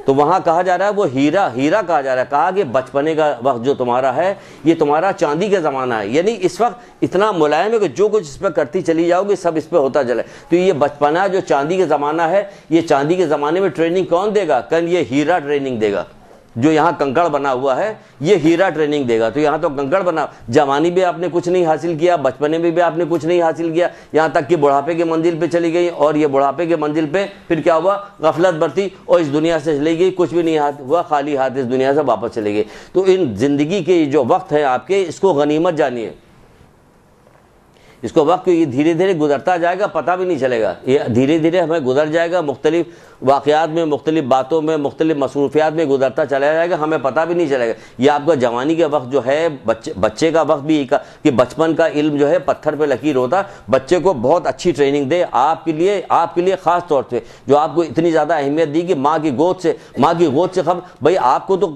Speaker 1: تو وہاں کہا جا رہا ہے وہ ہیرا کہا جا رہا ہے. کہا کہ بچپنے کا وقت جو تمہارا ہے یہ تمہارا چاندی کا زمانہ ہے. یعنی اس وقت اتنا ملائم ہے کہ جو کچھ اس پہ کرتی چلی جاؤ گی سب اس پہ ہوتا چلے. تو یہ بچپنا جو چاندی کا زمانہ ہے، یہ چاندی کے زمانے میں ٹریننگ کون دے گا؟ کل یہ ہیرا ٹریننگ دے گا. جو یہاں کنکڑ بنا ہوا ہے یہ ہیرا ٹریننگ دے گا. تو یہاں تو کنکڑ بنا، جوانی بھی آپ نے کچھ نہیں حاصل کیا، بچپنے میں بھی آپ نے کچھ نہیں حاصل کیا، یہاں تک کہ بڑھاپے کے منزل پہ چلی گئی. اور یہ بڑھاپے کے منزل پہ پھر کیا ہوا؟ غفلت برتی اور اس دنیا سے چلی گئی، کچھ بھی نہیں ہوا، خالی ہاتھ اس دنیا سے واپس چلے گئی. تو ان زندگی کے جو وقت ہے آپ کے، اس کو غنیمت جانیے. اس کو وقت یہ دھیرے دھیرے گزرتا جائے گا، پتہ بھی نہیں چلے گا، یہ دھیرے دھیرے ہمیں گزر جائے گا، مختلف واقعات میں، مختلف باتوں میں، مختلف مصروفیات میں گزرتا چلا جائے گا، ہمیں پتہ بھی نہیں چلے گا۔ یہ آپ کا جوانی کا وقت جو ہے، بچے کا وقت بھی کہ بچپن کا علم جو ہے پتھر پہ لکیر ہوتا، بچے کو بہت اچھی ٹریننگ دے، آپ کے لیے خاص طور سے جو آپ کو اتنی زیادہ اہمیت دی کہ ماں کی گود سے خبر، بھائی آپ کو تو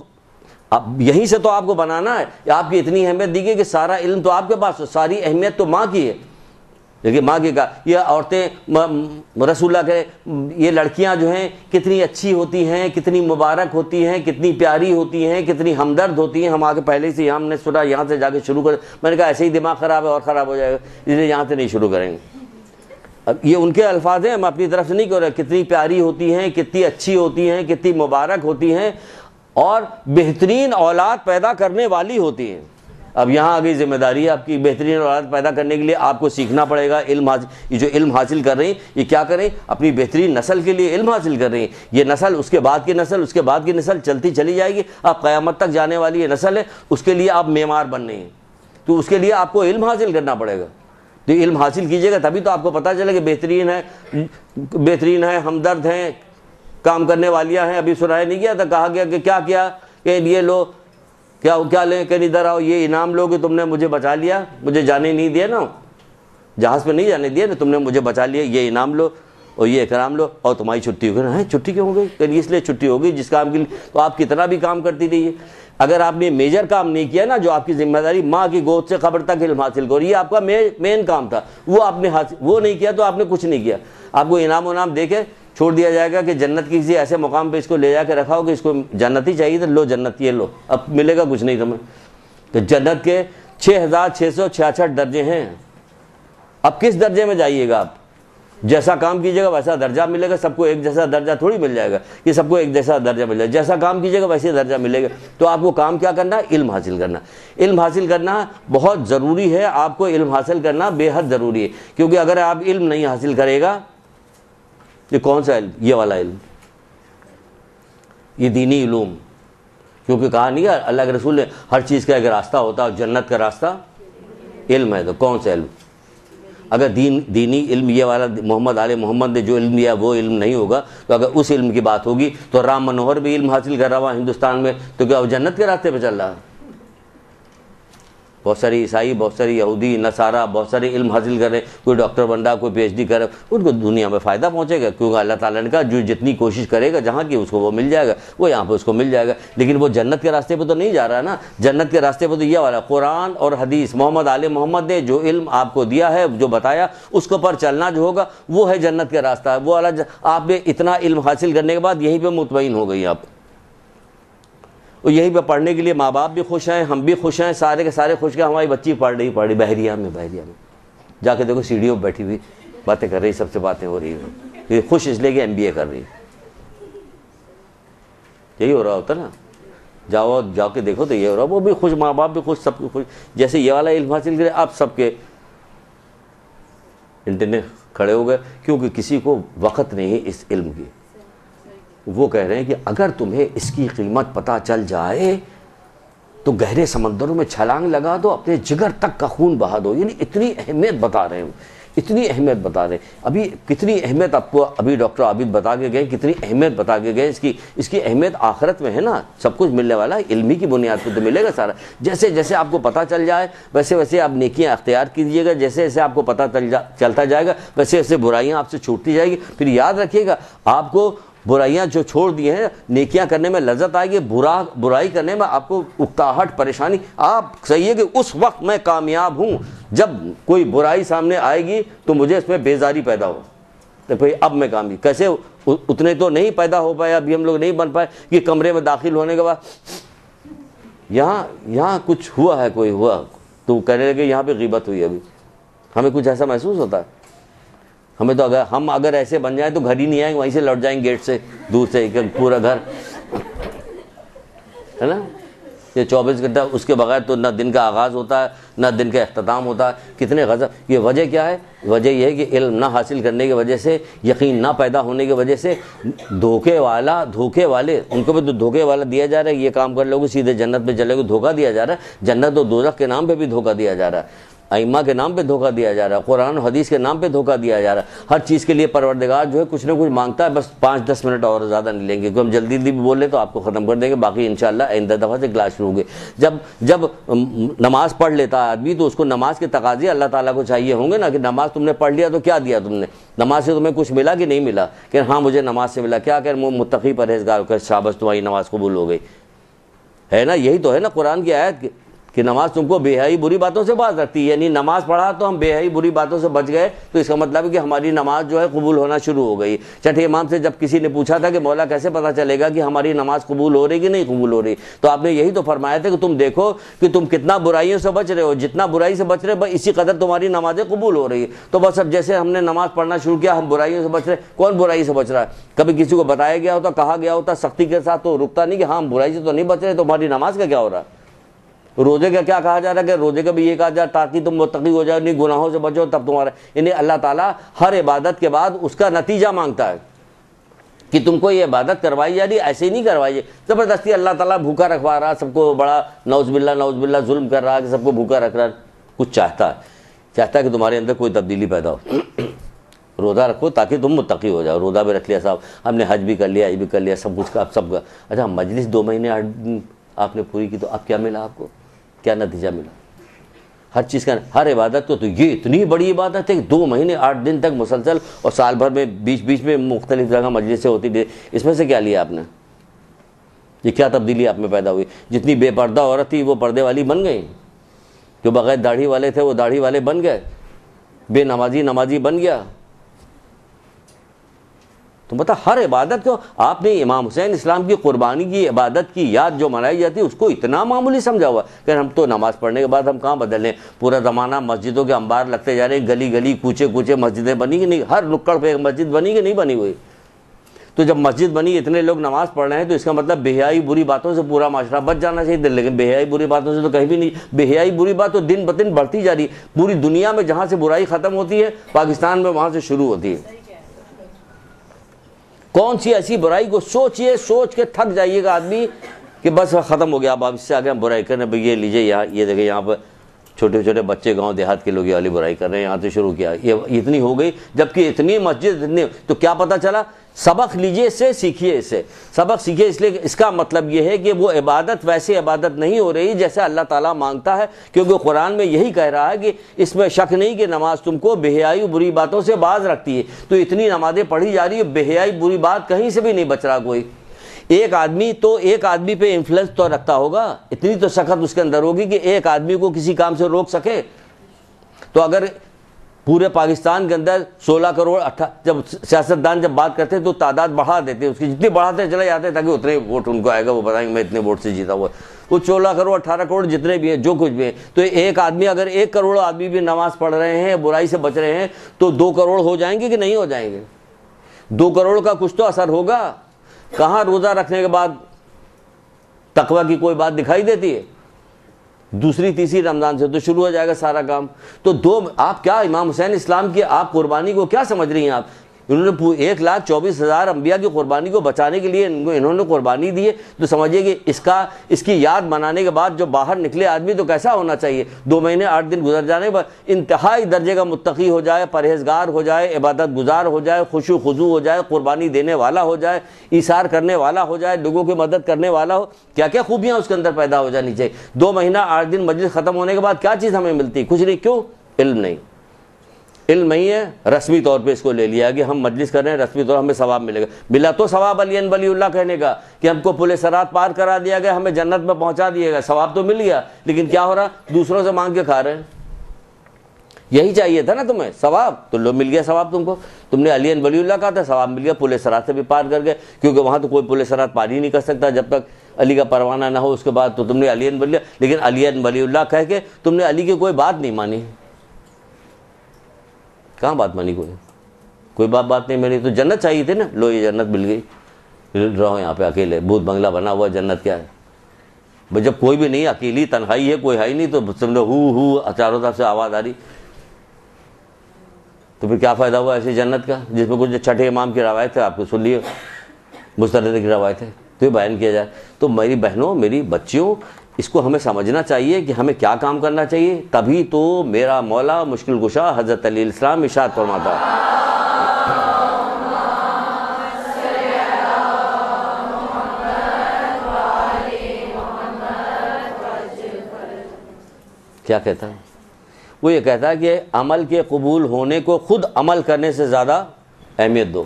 Speaker 1: اب یہیں سے تو آپ کو بنانا ہے، آپ کی اتنی اہمیت دی گئی کہ سارا علم تو آپ کے پاس، ساری اہمیت تو ماں کی ہے۔ دیکھیے ماں کی یہ عورتیں، رسول اللہ کے یہ لڑکیاں جو ہیں کتنی اچھی ہوتی ہیں، کتنی مبارک ہوتی ہیں، کتنی پیاری ہوتی ہیں، کتنی ہمدرد ہوتی ہیں۔ ہم آگے پہلے سے ہم نے سنا، یہاں سے جا کے شروع کر، میں نے کہا ایسے ہی دماغ خراب ہے اور خراب ہو جائے گا، اس لیے یہاں سے نہیں شروع کریں گے۔ اب یہ ان کے الفاظ ہیں، ہم اپنی طرف سے نہیں کر رہے، کتنی پیاری ہوتی ہیں، کتنی اچھی ہوتی ہیں، کتنی مبارک ہوتی ہیں اور بہترین اولاد پیدا کرنے والی ہوتی ہیں۔ اب یہاں آگئی ذمہ داری ہے آپ کی، بہترین اولاد پیدا کرنے کے لیے آپ کو سیکھنا پڑے گا، یہ جو علم حاصل کر رہے ہیں یہ کیا کریں، اپنی بہترین نسل کے لیے علم حاصل کر رہے ہیں۔ یہ نسل، اس کے بعد کی نسل، اس کے بعد کی نسل چلتی چلی جائے گی، آپ قیامت تک جانے والی یہ نسل ہے، اس کے لیے آپ معمار بن رہے ہیں، تو اس کے لیے آپ کو علم حاصل کرنا پڑے گا۔ تو علم حاصل کیجیے گا تبھی تو آپ کو پتہ چلے کہ بہترین ہے، ہمدرد ہیں، کام کرنے والیاں ہیں۔ ابھی سنایا نہیں گیا تھا، کہا گیا کہ کیا کیا کہ یہ لو، کیا لیں کہ ادھر آؤ، یہ انعام لو کہ تم نے مجھے بچا لیا، مجھے جانے نہیں دیا نا، جہاز پہ نہیں جانے دیا نا، تم نے مجھے بچا لیا، یہ انعام لو اور یہ اکرام لو اور تمہاری چھٹی ہو گئی۔ چھٹی کیوں ہو گئی؟ کہ اس لیے چھٹی ہو گئی جس کام کے لیے تو آپ کتنا بھی کام کرتی رہیے، اگر آپ نے میجر کام نہیں کیا نا، جو آپ کی ذمہ داری ماں کی گود سے قبر تک علم حاصل کرو، یہ آپ کا مین کام تھا، وہ آپ نے وہ نہیں کیا تو آپ نے کچھ نہیں کیا۔ آپ کو انعام دے کے چھوڑ دیا جائے گا کہ جنت کی کسی ایسے مقام پہ اس کو لے جا کے رکھا ہو کہ اس کو جنت ہی چاہیے، تو لو جنت، یہ لو، اب ملے گا کچھ نہیں تمہیں۔ تو جنت کے 6666 درجے ہیں، اب کس درجے میں جائیے گا آپ؟ جیسا کام کیجیے گا ویسا درجہ ملے گا، سب کو ایک جیسا درجہ تھوڑی مل جائے گا کہ سب کو ایک جیسا درجہ مل جائے گا، جیسا کام کیجیے گا ویسے درجہ ملے گا۔ تو آپ کو کام کیا کرنا ہے؟ علم حاصل کرنا۔ علم حاصل کرنا بہت ضروری ہے، آپ کو علم حاصل کرنا بے حد ضروری ہے، کیونکہ اگر آپ علم نہیں حاصل کرے گا، یہ کون سا علم؟ یہ والا علم، یہ دینی علوم، کیونکہ کہا نہیں ہے اللہ کے رسول نے ہر چیز کا ایک راستہ ہوتا ہے، جنت کا راستہ علم ہے، تو کون سا علم؟ اگر دینی علم یہ والا محمد آل محمد نے جو علم دیا وہ علم نہیں ہوگا، تو اگر اس علم کی بات ہوگی تو رام منوہر بھی علم حاصل کر رہا ہوا ہندوستان میں، تو کیا وہ جنت کے راستے پہ چل رہا ہے؟ بہت سارے عیسائی، بہت ساری یہودی، نصارہ بہت سارے علم حاصل کر رہے ہیں، کوئی ڈاکٹر بن رہا، کوئی پی ایچ ڈی کر رہا، ان کو دنیا میں فائدہ پہنچے گا، کیونکہ اللہ تعالیٰ نے کہا جو جتنی کوشش کرے گا جہاں کی اس کو وہ مل جائے گا، وہ یہاں پہ اس کو مل جائے گا، لیکن وہ جنت کے راستے پہ تو نہیں جا رہا نا۔ جنت کے راستے پہ تو یہ والا قرآن اور حدیث، محمد آل محمد نے جو علم آپ کو دیا ہے، جو بتایا، اس کے اوپر چلنا جو ہوگا وہ ہے جنت کا راستہ۔ وہ والا آپ نے اتنا علم حاصل کرنے کے بعد یہیں پہ مطمئن ہو گئی آپ، اور یہیں پہ پڑھنے کے لیے ماں باپ بھی خوش ہیں، ہم بھی خوش ہیں، سارے کے سارے خوش کہ ہماری بچی پڑھ رہی بحریہ میں جا کے دیکھو سیڑھیوں پہ بیٹھی ہوئی باتیں کر رہی، سب سے باتیں ہو رہی ہیں، خوش اس لیے کہ MBA کر رہی ہے۔ یہی ہو رہا ہوتا نا، جا کے دیکھو تو یہ ہو رہا، وہ بھی خوش، ماں باپ بھی خوش، سب کو خوش۔ جیسے یہ والا علم حاصل کرے، آپ سب کے انٹرنیٹ کھڑے ہو گئے، کیونکہ کسی کو وقت نہیں ہے اس علم کی۔ وہ کہہ رہے ہیں کہ اگر تمہیں اس کی قیمت پتہ چل جائے تو گہرے سمندروں میں چھلانگ لگا دو، اپنے جگر تک کا خون بہا دو۔ یعنی اتنی اہمیت بتا رہے ہیں، اتنی اہمیت بتا رہے ہیں۔ ابھی کتنی اہمیت آپ کو ابھی ڈاکٹر عابد بتا کے گئے، کتنی اہمیت بتا کے گئے، اس کی اہمیت آخرت میں ہے نا، سب کچھ ملنے والا ہے، علمی کی بنیاد پہ تو ملے گا سارا۔ جیسے جیسے آپ کو پتہ چل جائے ویسے ویسے آپ نیکیاں اختیار کیجیے گا، جیسے جیسے آپ کو پتہ چلتا جائے گا ویسے ویسے برائیاں آپ سے چھوٹتی جائے گی۔ پھر یاد رکھیے گا، آپ کو برائیاں جو چھوڑ دی ہیں، نیکیاں کرنے میں لذت آئے گی، برائی کرنے میں آپ کو اکتاہٹ، پریشانی۔ آپ صحیح ہے کہ اس وقت میں کامیاب ہوں جب کوئی برائی سامنے آئے گی تو مجھے اس میں بیزاری پیدا ہو، تو بھئی اب میں کامیاب۔ کیسے؟ اتنے تو نہیں پیدا ہو پائے، ابھی ہم لوگ نہیں بن پائے کہ کمرے میں داخل ہونے کے بعد یہاں کچھ ہوا ہے، کوئی ہوا تو کہنے لگے یہاں پہ غیبت ہوئی، ابھی ہمیں کچھ ایسا محسوس ہوتا ہے؟ ہمیں تو اگر ایسے بن جائیں تو گھر ہی نہیں آئیں گے، وہیں سے لوٹ جائیں گیٹ سے، دور سے پورا گھر ہے نا۔ یہ 24 گھنٹہ اس کے بغیر تو نہ دن کا آغاز ہوتا ہے نہ دن کا اختتام ہوتا ہے۔ کتنے غضب! یہ وجہ کیا ہے؟ وجہ یہ ہے کہ علم نہ حاصل کرنے کی وجہ سے، یقین نہ پیدا ہونے کی وجہ سے، دھوکے والے ان کو بھی تو دھوکے والا دیا جا رہا ہے، یہ کام کر لوگے سیدھے جنت میں چلے گے، دھوکہ دیا جا رہا ہے، جنت و دوزخ کے نام پہ بھی دھوکہ دیا جا رہا ہے۔ ائمہ کے نام پہ دھوکہ دیا جا رہا ہے، قرآن و حدیث کے نام پہ دھوکہ دیا جا رہا ہے۔ ہر چیز کے لیے پروردگار جو ہے کچھ نہ کچھ مانگتا ہے، بس 5-10 منٹ اور زیادہ نہیں لیں گے، کیونکہ ہم جلدی بھی بول لیں تو آپ کو ختم کر دیں گے، باقی انشاءاللہ آئندہ دفعہ سے کلاس شروع ہوگی۔ جب نماز پڑھ لیتا ہے آدمی تو اس کو نماز کے تقاضے اللہ تعالیٰ کو چاہیے ہوں گے نا، کہ نماز تم نے پڑھ لیا تو کیا دیا تم نے، نماز سے تمہیں کچھ ملا کہ نہیں ملا، کہ ہاں مجھے نماز سے ملا، کیا کہ متقی پرہیزگار کر شاباش تمہاری نماز قبول ہو گئی، ہے نا؟ یہی تو ہے نا قرآن کی آیت کہ نماز تم کو بے حیائی بری باتوں سے باز رکھتی ہے، یعنی نماز پڑھا تو ہم بے حیائی بری باتوں سے بچ گئے، تو اس کا مطلب ہے کہ ہماری نماز جو ہے قبول ہونا شروع ہو گئی۔ چھٹے امام سے جب کسی نے پوچھا تھا کہ مولا کیسے پتہ چلے گا کہ ہماری نماز قبول ہو رہی کہ نہیں قبول ہو رہی، تو آپ نے یہی تو فرمایا تھا کہ تم دیکھو کہ تم کتنا برائیوں سے بچ رہے ہو، جتنا برائی سے بچ رہے بس اسی قدر تمہاری نمازیں قبول ہو رہی ہے۔ تو بس اب جیسے ہم نے نماز پڑھنا شروع کیا، ہم برائیوں سے بچ رہے، کون برائی سے بچ رہا ہے؟ کبھی کسی کو بتایا گیا ہوتا، کہا گیا ہوتا سختی کے ساتھ، تو رکتا نہیں کہ ہاں ہم برائی سے تو نہیں بچ رہے، تمہاری نماز کا کیا ہو رہا ہے؟ روزے کا کیا کہا جا رہا ہے کہ روزے کا بھی یہ کہا جا رہا تاکہ تم متقی ہو جاؤ، نہیں گناہوں سے بچو تب تمہارا، یعنی اللہ تعالیٰ ہر عبادت کے بعد اس کا نتیجہ مانگتا ہے کہ تم کو یہ عبادت کروائی جا رہی، ایسے ہی نہیں کروائی جائے زبردستی۔ اللہ تعالیٰ بھوکا رکھوا رہا، سب کو بڑا نعوذ باللہ ظلم کر رہا کہ سب کو بھوکا رکھ رہا، کچھ چاہتا ہے کہ تمہارے اندر کوئی تبدیلی پیدا ہو۔ روزہ رکھو تاکہ تم متقی ہو جاؤ، روزہ بھی رکھ لیا صاحب، ہم نے حج بھی کر لیا، یہ بھی کر لیا، سب کچھ کا سب کا، اچھا مجلس 2 مہینے 8 دن آپ نے پوری کی تو اب کیا ملا آپ کو؟ کیا نتیجہ ملا؟ ہر چیز کا، ہر عبادت کو تو یہ اتنی بڑی عبادت ہے کہ 2 مہینے 8 دن تک مسلسل، اور سال بھر میں بیچ میں مختلف جگہ مجلسیں ہوتی تھی، اس میں سے کیا لیا آپ نے؟ یہ کیا تبدیلی آپ میں پیدا ہوئی؟ جتنی بے پردہ عورت تھی وہ پردے والی بن گئی، جو بغیر داڑھی والے تھے وہ داڑھی والے بن گئے، بے نمازی بن گیا۔ تو بتا ہر عبادت کو آپ نے امام حسین اسلام کی قربانی کی عبادت کی یاد جو منائی جاتی ہے اس کو اتنا معمولی سمجھا ہوا کہ ہم تو نماز پڑھنے کے بعد ہم کہاں بدل لیں، پورا زمانہ مسجدوں کے انبار لگتے جا رہے ہیں، گلی گلی کوچے مسجدیں بنی کہ نہیں، ہر نکڑ پہ مسجد بنی کہ نہیں بنی ہوئی؟ تو جب مسجد بنی اتنے لوگ نماز پڑھ رہے ہیں تو اس کا مطلب بے حیائی بری باتوں سے پورا معاشرہ بچ جانا چاہیے، لیکن بے حیائی بری باتوں سے تو کہیں بھی نہیں، بے حیائی بری بات تو دن بدن بڑھتی جا رہی ہے، پوری دنیا میں جہاں سے برائی ختم ہوتی ہے پاکستان میں وہاں سے شروع ہوتی ہے۔ کون سی ایسی برائی کو سوچئے، سوچ کے تھک جائیے گا آدمی کہ بس ختم ہو گیا، اب اس سے آگے ہم برائی کرنے، بھئی یہ لیجئے یہاں یہ دیکھیں یہاں پر چھوٹے بچے گاؤں دیہات کے لوگ یہ والی برائی کر رہے ہیں، یہاں سے شروع کیا، یہ اتنی ہو گئی، جبکہ اتنی مسجد اتنی، تو کیا پتہ چلا؟ سبق لیجئے اس سے، سیکھیے اس سے، سبق سیکھیے، اس لیے اس کا مطلب یہ ہے کہ وہ عبادت ویسے عبادت نہیں ہو رہی جیسے اللہ تعالیٰ مانگتا ہے، کیونکہ قرآن میں یہی کہہ رہا ہے کہ اس میں شک نہیں کہ نماز تم کو بے حیائی بری باتوں سے باز رکھتی ہے، تو اتنی نمازیں پڑھی جا رہی ہے، بے حیائی بری بات کہیں سے بھی نہیں بچ رہا کوئی۔ ایک آدمی پہ انفلوئنس تو رکھتا ہوگا، اتنی تو سخت اس کے اندر ہوگی کہ ایک آدمی کو کسی کام سے روک سکے۔ تو اگر پورے پاکستان کے اندر 16 کروڑ جب سیاستدان جب بات کرتے ہیں تو تعداد بڑھا دیتے ہیں، اس کی جتنی بڑھاتے چلے جاتے ہیں تاکہ اتنے ووٹ ان کو آئے گا، وہ بتائیں گے میں اتنے ووٹ سے جیتا ہوا، وہ 16 کروڑ 18 کروڑ جتنے بھی ہیں جو کچھ بھی ہیں، تو ایک آدمی اگر 1 کروڑ آدمی بھی نماز پڑھ رہے ہیں، برائی سے بچ رہے ہیں، تو 2 کروڑ ہو جائیں گے کہ نہیں ہو جائیں گے؟ 2 کروڑ کا کچھ تو اثر ہوگا۔ کہاں روزہ رکھنے کے بعد تقوی کی کوئی بات دکھائی دیتی ہے؟ دوسری تیسری رمضان سے تو شروع ہو جائے گا سارا کام۔ تو آپ کیا امام حسین اسلام کی آپ قربانی کو کیا سمجھ رہی ہیں آپ؟ انہوں نے 1,24,000 انبیاء کی قربانی کو بچانے کے لیے انہوں نے قربانی دی ہے، تو سمجھیے کہ اس کی یاد منانے کے بعد جو باہر نکلے آدمی تو کیسا ہونا چاہیے؟ 2 مہینے 8 دن گزر جانے پر انتہائی درجے کا متقی ہو جائے، پرہیزگار ہو جائے، عبادت گزار ہو جائے، خشوع خضوع ہو جائے، قربانی دینے والا ہو جائے، ایثار کرنے والا ہو جائے، لوگوں کی مدد کرنے والا ہو، کیا کیا خوبیاں اس کے اندر پیدا ہو جانی چاہیے۔ 2 مہینہ 8 دن مجلس ختم ہونے کے بعد کیا چیز ہمیں ملتی؟ کچھ نہیں، کیوں؟ علم نہیں، علم نہیں ہے، رسمی طور پہ اس کو لے لیا کہ ہم مجلس کر رہے ہیں، رسمی طور ہمیں ثواب ملے گا، ملا تو ثواب علی ولی اللہ کہنے کا کہ ہم کو پل صراط پار کرا دیا گیا، ہمیں جنت میں پہنچا دیا گیا، ثواب تو مل گیا، لیکن کیا ہو رہا؟ دوسروں سے مانگ کے کھا رہے ہیں۔ یہی چاہیے تھا نا تمہیں، ثواب تو لو مل گیا، ثواب تم نے علی ولی اللہ کہا تھا، ثواب مل گیا، پل صراط سے بھی پار کر گئے، کیونکہ وہاں تو کوئی پل صراط پار ہی نہیں کر سکتا جب تک علی کا پروانہ نہ ہو، اس کے بعد تو تم نے علی ولی، لیکن علی ولی اللہ کہہ کے تم نے علی کی کوئی بات نہیں مانی۔ کہاں بات مانی؟ کوئی بات نہیں مانی، تو جنت چاہیے تھی نا، لو یہ جنت مل گئی، رہو یہاں پہ اکیلے، بھوت بنگلہ بنا ہوا، جنت کیا ہے؟ جب کوئی بھی نہیں، اکیلی تنہائی ہے، کوئی ہے ہی نہیں، تو سمجھو ہو چاروں طرف سے آواز آ رہی، تو پھر کیا فائدہ ہوا ایسی جنت کا جس میں کچھ چھٹے امام کی روایت ہے، آپ کو سن لیے، مسترد کی روایت ہے، تو یہ بیان کیا جائے۔ تو میری بہنوں، میری بچیوں، اس کو ہمیں سمجھنا چاہیے کہ ہمیں کیا کام کرنا چاہیے. تبھی تو میرا مولا مشکل کشا حضرت علیہ السلام ارشاد فرماتا ہے کیا کہتا ہے؟ وہ یہ کہتا ہے کہ عمل کے قبول ہونے کو خود عمل کرنے سے زیادہ اہمیت دو.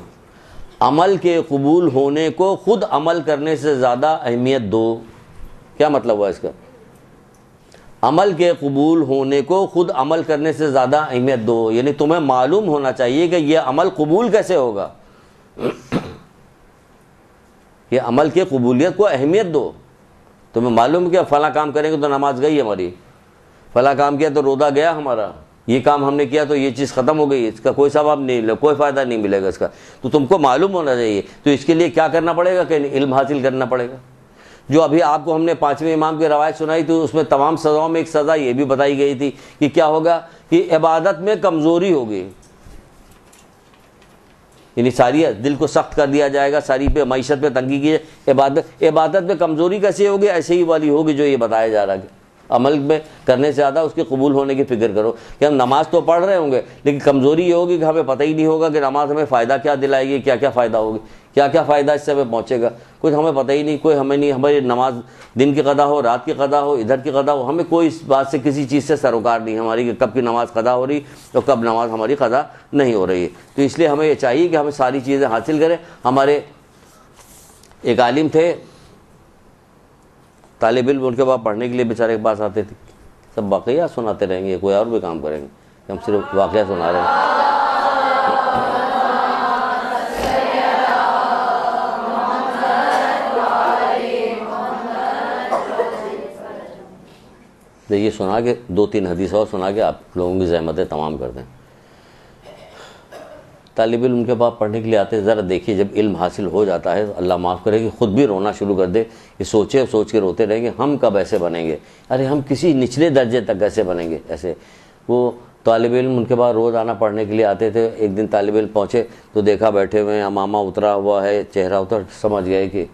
Speaker 1: عمل کے قبول ہونے کو خود عمل کرنے سے زیادہ اہمیت دو. کیا مطلب ہوا اس کا؟ عمل کے قبول ہونے کو خود عمل کرنے سے زیادہ اہمیت دو، یعنی تمہیں معلوم ہونا چاہیے کہ یہ عمل قبول کیسے ہوگا. یہ عمل کی قبولیت کو اہمیت دو. تمہیں معلوم کہ فلاں کام کریں گے تو نماز گئی ہماری، فلاں کام کیا تو روزہ گیا ہمارا، یہ کام ہم نے کیا تو یہ چیز ختم ہو گئی، اس کا کوئی ثواب نہیں، کوئی فائدہ نہیں ملے گا اس کا. تو تم کو معلوم ہونا چاہیے. تو اس کے لیے کیا کرنا پڑے گا کہ علم حاصل کرنا پڑے گا. جو ابھی آپ کو ہم نے 5ویں امام کی روایت سنائی تھی، اس میں تمام سزاؤں میں ایک سزا یہ بھی بتائی گئی تھی کہ کیا ہوگا کہ عبادت میں کمزوری ہوگی، یعنی ساری دل کو سخت کر دیا جائے گا، ساری پہ معیشت پہ تنگی کی. عبادت میں کمزوری کیسی ہوگی؟ ایسے ہی والی ہوگی جو یہ بتایا جا رہا ہے. عمل میں کرنے سے زیادہ اس کے قبول ہونے کی فکر کرو کہ ہم نماز تو پڑھ رہے ہوں گے لیکن کمزوری یہ ہوگی کہ ہمیں پتہ ہی نہیں ہوگا کہ نماز ہمیں فائدہ کیا دلائے گی، کیا کیا فائدہ ہوگی، کیا کیا فائدہ اس سے ہمیں پہنچے گا. کچھ ہمیں پتہ ہی نہیں، کوئی ہمیں نہیں، ہماری نماز دن کی قضا ہو، رات کی قضا ہو، ادھر کی قضا ہو، ہمیں کوئی اس بات سے کسی چیز سے سروکار نہیں ہماری کہ کب کی نماز قضا ہو رہی اور کب نماز ہماری قضا نہیں ہو رہی ہے. تو اس لیے ہمیں یہ چاہیے کہ ہمیں ساری چیزیں حاصل کریں. ہمارے ایک عالم تھے، طالب علم ان کے بعد پڑھنے کے لیے بیچارے کے پاس آتے تھے، سب واقعہ سناتے رہیں گے، کوئی اور بھی کام کریں گے، ہم صرف واقعہ سنا رہے ہیں. یہ سنا کے 2-3 حدیث اور سنا کے آپ لوگوں کی زحمتیں تمام کر دیں. طالب علم کے بعد پڑھنے کے لیے آتے ہیں، ذرا دیکھیے جب علم حاصل ہو جاتا ہے اللہ معاف کرے کہ خود بھی رونا شروع کر دے. یہ سوچ کے روتے رہیں گے ہم کب ایسے بنیں گے، ارے ہم کسی نچلے درجے تک کیسے بنیں گے ایسے. وہ طالب علم ان کے بعد روز آنا پڑھنے کے لیے آتے تھے. ایک دن طالب علم پہنچے تو دیکھا بیٹھے ہوئے ہیں، امامہ اترا ہوا ہے، چہرہ اتر، سمجھ گئے کہ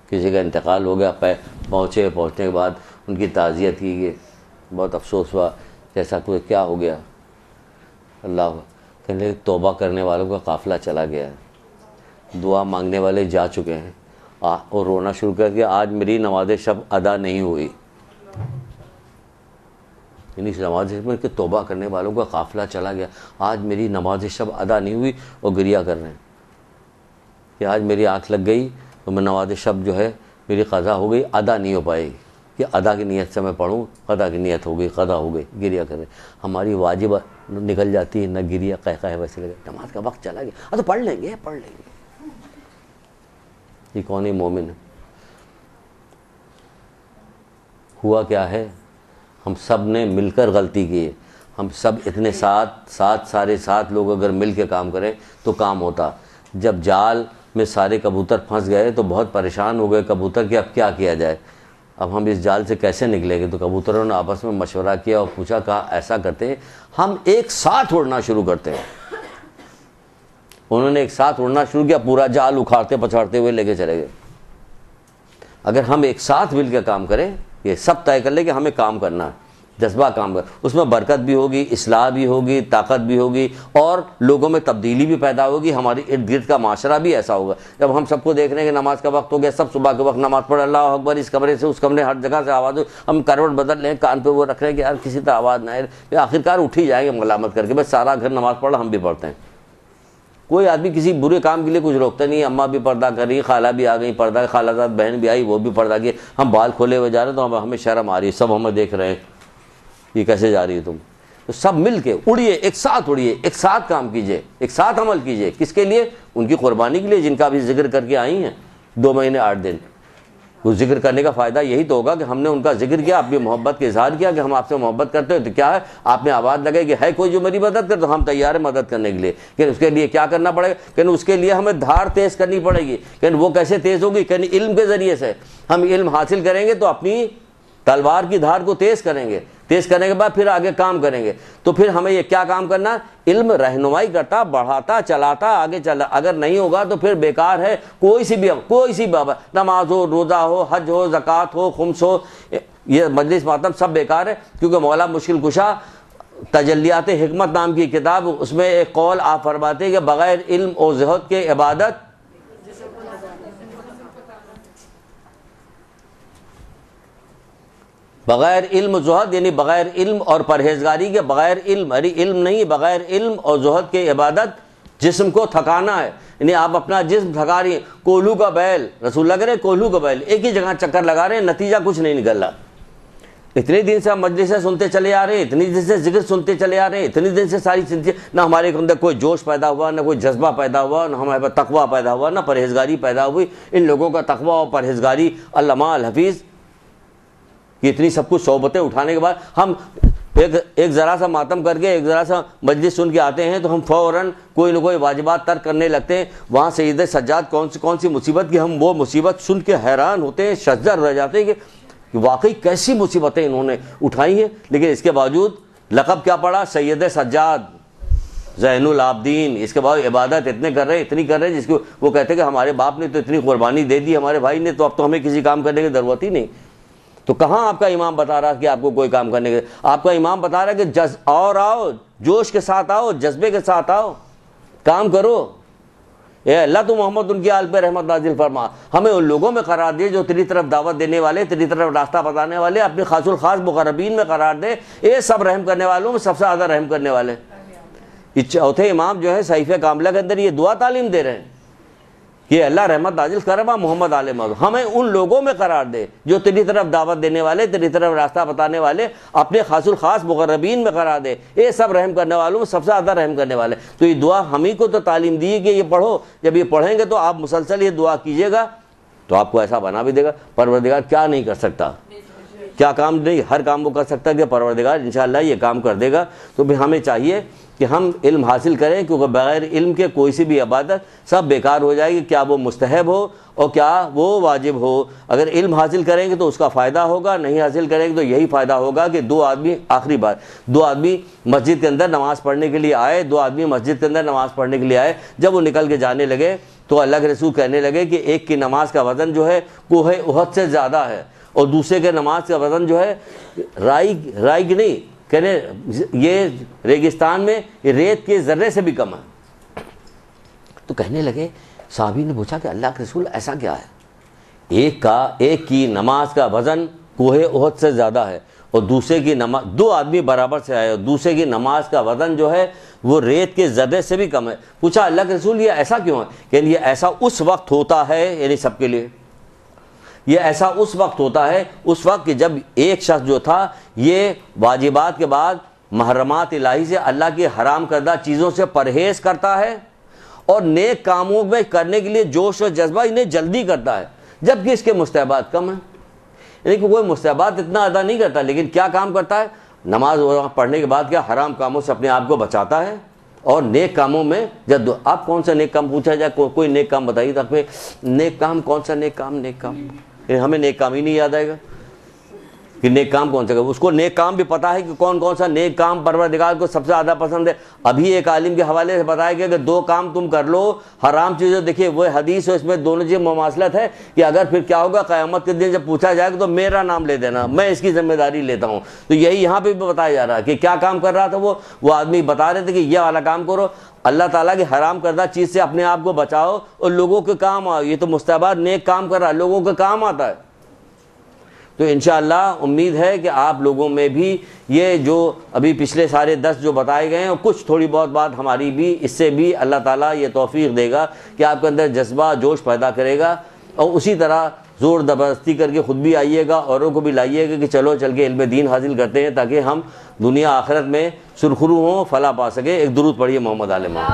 Speaker 1: کسی کا انتقال ہو گیا. پہنچنے کے بعد ان کی تعزیت کی گئی، بہت افسوس ہوا، جیسا کوئی کیا ہو گیا. اللہ کہنے لگے توبہ کرنے والوں کا قافلہ چلا گیا ہے، دعا مانگنے والے جا چکے ہیں. اور رونا شروع کر دیا، آج میری نماز شب ادا نہیں ہوئی. یعنی اس نماز شب میں کہ توبہ کرنے والوں کا قافلہ چلا گیا، آج میری نماز شب ادا نہیں ہوئی، اور گریا کر رہے ہیں کہ آج میری آنکھ لگ گئی تو میں نماز شب جو ہے میری قضا ہو گئی، ادا نہیں ہو پائے گی، کہ ادا کی نیت سے میں پڑھوں، قضا کی نیت ہو گئی، قضا ہو گئی، گریا کر رہے ہیں. ہماری واجب نکل جاتی ہے، نہ گریا قہقہ ویسے لگے، نماز کا وقت چلا گیا، تو پڑھ لیں گے. یہ کون ہی مومن ہے؟ ہوا کیا ہے، ہم سب نے مل کر غلطی کی ہے. ہم سب اتنے سارے 7 لوگ اگر مل کے کام کریں تو کام ہوتا. جب جال میں سارے کبوتر پھنس گئے تو بہت پریشان ہو گئے کبوتر کہ اب کیا کیا جائے، اب ہم اس جال سے کیسے نکلیں گے. تو کبوتروں نے آپس میں مشورہ کیا اور پوچھا، کہا ایسا کرتے ہیں ہم ایک ساتھ اڑنا شروع کرتے ہیں. انہوں نے ایک ساتھ اڑنا شروع کیا، پورا جال اکھاڑتے پچھاڑتے ہوئے لے کے چلے گئے. اگر ہم ایک ساتھ مل کے کام کریں، یہ سب طے کر لیں کہ ہمیں کام کرنا ہے، جذبہ کام کر، اس میں برکت بھی ہوگی، اصلاح بھی ہوگی، طاقت بھی ہوگی، اور لوگوں میں تبدیلی بھی پیدا ہوگی. ہماری ارد گرد کا معاشرہ بھی ایسا ہوگا. جب ہم سب کو دیکھ رہے ہیں کہ نماز کا وقت ہو گیا، سب صبح کے وقت نماز پڑھ، اللہ اکبر، اس کمرے سے اس کمرے، ہر جگہ سے آواز ہو، ہم کروٹ بدل لیں، کان پہ وہ رکھ رہے ہیں کہ یار کسی طرح آواز نہ آئے، آخرکار اٹھ ہی جائیں گے ملامت کر کے، بس سارا گھر نماز پڑھ، ہم بھی پڑھتے ہیں. کوئی آدمی کسی برے کام کے لیے کچھ روکتا نہیں. اماں بھی پردہ کر رہی، خالہ بھی آ گئی پردہ، خالہ زاد بہن بھی آئی وہ بھی پردہ کی، ہم بال کھولے ہوئے جا رہے ہیں تو ہمیں شرم آ رہی ہے، سب ہمیں دیکھ رہے ہیں یہ کیسے جا رہی ہے تم. تو سب مل کے اڑیے، ایک ساتھ اڑیے، ایک ساتھ کام کیجئے، ایک ساتھ عمل کیجئے. کس کے لیے؟ ان کی قربانی کے لیے جن کا بھی ذکر کر کے آئی ہیں 2 مہینے 8 دن. وہ ذکر کرنے کا فائدہ یہی تو ہوگا کہ ہم نے ان کا ذکر کیا، اپنی محبت کا اظہار کیا کہ ہم آپ سے محبت کرتے ہیں. تو کیا ہے، آپ نے آواز لگائی کہ ہے کوئی جو میری مدد کر، تو ہم تیار ہیں مدد کرنے کے لیے. کہ اس کے لیے کیا کرنا پڑے گا، کہ اس کے لیے ہمیں دھار تیز کرنی پڑے گی. کہ وہ کیسے تیز ہوگی، کہ علم کے ذریعے سے. ہم علم حاصل کریں گے تو اپنی تلوار کی دھار کو تیز کریں گے. تیز کرنے کے بعد پھر آگے کام کریں گے. تو پھر ہمیں یہ کیا کام کرنا؟ علم رہنمائی کرتا، بڑھاتا، چلاتا، آگے چلا. اگر نہیں ہوگا تو پھر بیکار ہے. کوئی سی بھی نماز ہو، روزہ ہو، حج ہو، زکوٰۃ ہو، خمس ہو، یہ مجلس ماتم سب بیکار ہے. کیونکہ مولا مشکل کشا تجلیات حکمت نام کی کتاب، اس میں ایک قول آپ فرماتے ہیں کہ بغیر علم و زہد کے عبادت بغیر علم و زہد، یعنی بغیر علم اور پرہیزگاری کے، بغیر علم، علم نہیں، بغیر علم اور زہد کے عبادت جسم کو تھکانا ہے. یعنی آپ اپنا جسم تھکا رہی ہیں. کوہلو کا بیل، رسول اللہ کہہ رہے ہیں کوہلو کا بیل ایک ہی جگہ چکر لگا رہے ہیں، نتیجہ کچھ نہیں نکل رہا. اتنے دن سے ہم مجلسیں سنتے چلے آ رہے ہیں، اتنی دن سے ذکر سنتے چلے آ رہے ہیں، اتنی دن سے ساری چیزیں، نہ ہمارے اندر کوئی جوش پیدا ہوا، نہ کوئی جذبہ پیدا ہوا، نہ ہمارے پاس تقویٰ پیدا ہوا، نہ پرہیزگاری پیدا ہوئی. ان لوگوں کا تقویٰ اور پرہیزگاری علامہ الحفیظ کی اتنی سب کچھ صحبتیں اٹھانے کے بعد ہم ایک ذرا سا ماتم کر کے، ایک ذرا سا مجلس سن کے آتے ہیں تو ہم فوراً کوئی نہ کوئی واجبات ترک کرنے لگتے ہیں. وہاں سید سجاد کون سی مصیبت کی، ہم وہ مصیبت سن کے حیران ہوتے ہیں، شجر رہ جاتے ہیں کہ واقعی کیسی مصیبتیں انہوں نے اٹھائی ہیں. لیکن اس کے باوجود لقب کیا پڑا؟ سید سجاد زین العابدین. اس کے بعد عبادت اتنی کر رہے جس کو وہ کہتے ہیں کہ ہمارے باپ نے تو اتنی قربانی دے دی ہمارے بھائی نے، تو اب تو ہمیں کسی کام کرنے کی ضرورت ہی نہیں. تو کہاں آپ کا امام بتا رہا کہ آپ کو کوئی کام کرنے کے؟ آپ کا امام بتا رہا ہے کہ اور آؤ، جوش کے ساتھ آؤ، جذبے کے ساتھ آؤ، کام کرو. اے اللہ تو محمد ان کی آل پہ رحمت نازل فرما. ہمیں ان لوگوں میں قرار دے جو تیری طرف دعوت دینے والے، تیری طرف راستہ بتانے والے، اپنے خاص الخاص مقربین میں قرار دے. اے سب رحم کرنے والوں میں سب سے زیادہ رحم کرنے والے. یہ چوتھے امام جو ہے صحیفہ کاملہ کے اندر یہ دعا تعلیم دے رہے ہیں کہ اللہ رحمت نازل کرما محمد آل محمد. ہمیں ان لوگوں میں قرار دے جو تیری طرف دعوت دینے والے، تیری طرف راستہ بتانے والے، اپنے خاص الخاص مقربین میں قرار دے. یہ سب رحم کرنے والوں میں سب سے زیادہ رحم کرنے والے. تو یہ دعا ہم ہی کو تو تعلیم دی کہ یہ پڑھو. جب یہ پڑھیں گے تو آپ مسلسل یہ دعا کیجیے گا تو آپ کو ایسا بنا بھی دے گا. پروردگار کیا نہیں کر سکتا، کیا کام نہیں، ہر کام وہ کر سکتا ہے کہ پروردگار انشاءاللہ یہ کام کر دے گا. تو بھی ہمیں چاہیے کہ ہم علم حاصل کریں، کیونکہ بغیر علم کے کوئی سی بھی عبادت سب بیکار ہو جائے گی، کیا وہ مستحب ہو اور کیا وہ واجب ہو. اگر علم حاصل کریں گے تو اس کا فائدہ ہوگا، نہیں حاصل کریں گے تو یہی فائدہ ہوگا کہ دو آدمی مسجد کے اندر نماز پڑھنے کے لیے آئے، جب وہ نکل کے جانے لگے تو اللہ کے رسول کہنے لگے کہ ایک کی نماز کا وزن جو ہے کوہ احد سے زیادہ ہے، اور دوسرے کے نماز کا وزن جو ہے رائی کی نہیں، کہنے یہ ریگستان میں ریت کے ذرے سے بھی کم ہے. تو کہنے لگے، صحابی نے پوچھا کہ اللہ کے رسول ایسا کیا ہے؟ ایک کی نماز کا وزن کوہ احد سے زیادہ ہے، اور دوسرے کی نماز، دو آدمی برابر سے آئے اور دوسرے کی نماز کا وزن جو ہے وہ ریت کے ذرے سے بھی کم ہے. پوچھا اللہ کے رسول یہ ایسا کیوں ہے؟ کہ یہ ایسا اس وقت ہوتا ہے، یعنی سب کے لیے یہ ایسا اس وقت ہوتا ہے، اس وقت کہ جب ایک شخص جو تھا یہ واجبات کے بعد محرمات الہی سے، اللہ کی حرام کردہ چیزوں سے پرہیز کرتا ہے اور نیک کاموں میں کرنے کے لیے جوش و جذبہ انہیں جلدی کرتا ہے، جبکہ اس کے مستحبات کم ہیں. یعنی کہ کوئی مستحبات اتنا ادا نہیں کرتا، لیکن کیا کام کرتا ہے؟ نماز پڑھنے کے بعد کیا حرام کاموں سے اپنے آپ کو بچاتا ہے اور نیک کاموں میں جد. آپ کون سا نیک کام پوچھا جائے، کوئی نیک کام بتائیے تک پہ. نیک کام کون سا؟ نیک کام ہمیں نیک کام ہی نہیں یاد آئے گا کہ نیک کام کون سا. اس کو نیک کام بھی پتا ہے کہ کون سا نیک کام پروردگار کو سب سے زیادہ پسند ہے. ابھی ایک عالم کے حوالے سے بتایا گیا کہ دو کام تم کر لو حرام چیزیں. دیکھیے وہ حدیث ہے، اس میں دونوں چیزیں مماثلت ہے کہ اگر پھر کیا ہوگا قیامت کے دن جب پوچھا جائے گا تو میرا نام لے دینا، میں اس کی ذمہ داری لیتا ہوں. تو یہی یہاں پہ بھی بتایا جا رہا ہے کہ کیا کام کر رہا تھا وہ آدمی بتا رہے تھے کہ یہ والا کام کرو، اللہ تعالیٰ کی حرام کردہ چیز سے اپنے آپ کو بچاؤ اور لوگوں کے کام آؤ. یہ تو مستحبات نیک کام کر رہا ہے، لوگوں کے کام آتا ہے. تو انشاءاللہ امید ہے کہ آپ لوگوں میں بھی یہ جو ابھی پچھلے سارے 10 جو بتائے گئے ہیں اور کچھ تھوڑی بہت بات ہماری بھی، اس سے بھی اللہ تعالیٰ یہ توفیق دے گا کہ آپ کے اندر جذبہ جوش پیدا کرے گا، اور اسی طرح زور زبردستی کر کے خود بھی آئیے گا، اوروں کو بھی لائیے گا کہ چلو چل کے علم دین حاصل کرتے ہیں تاکہ ہم دنیا آخرت میں سرخرو ہوں، فلاح پا سکیں. ایک درود پڑھیے محمد آل محمد.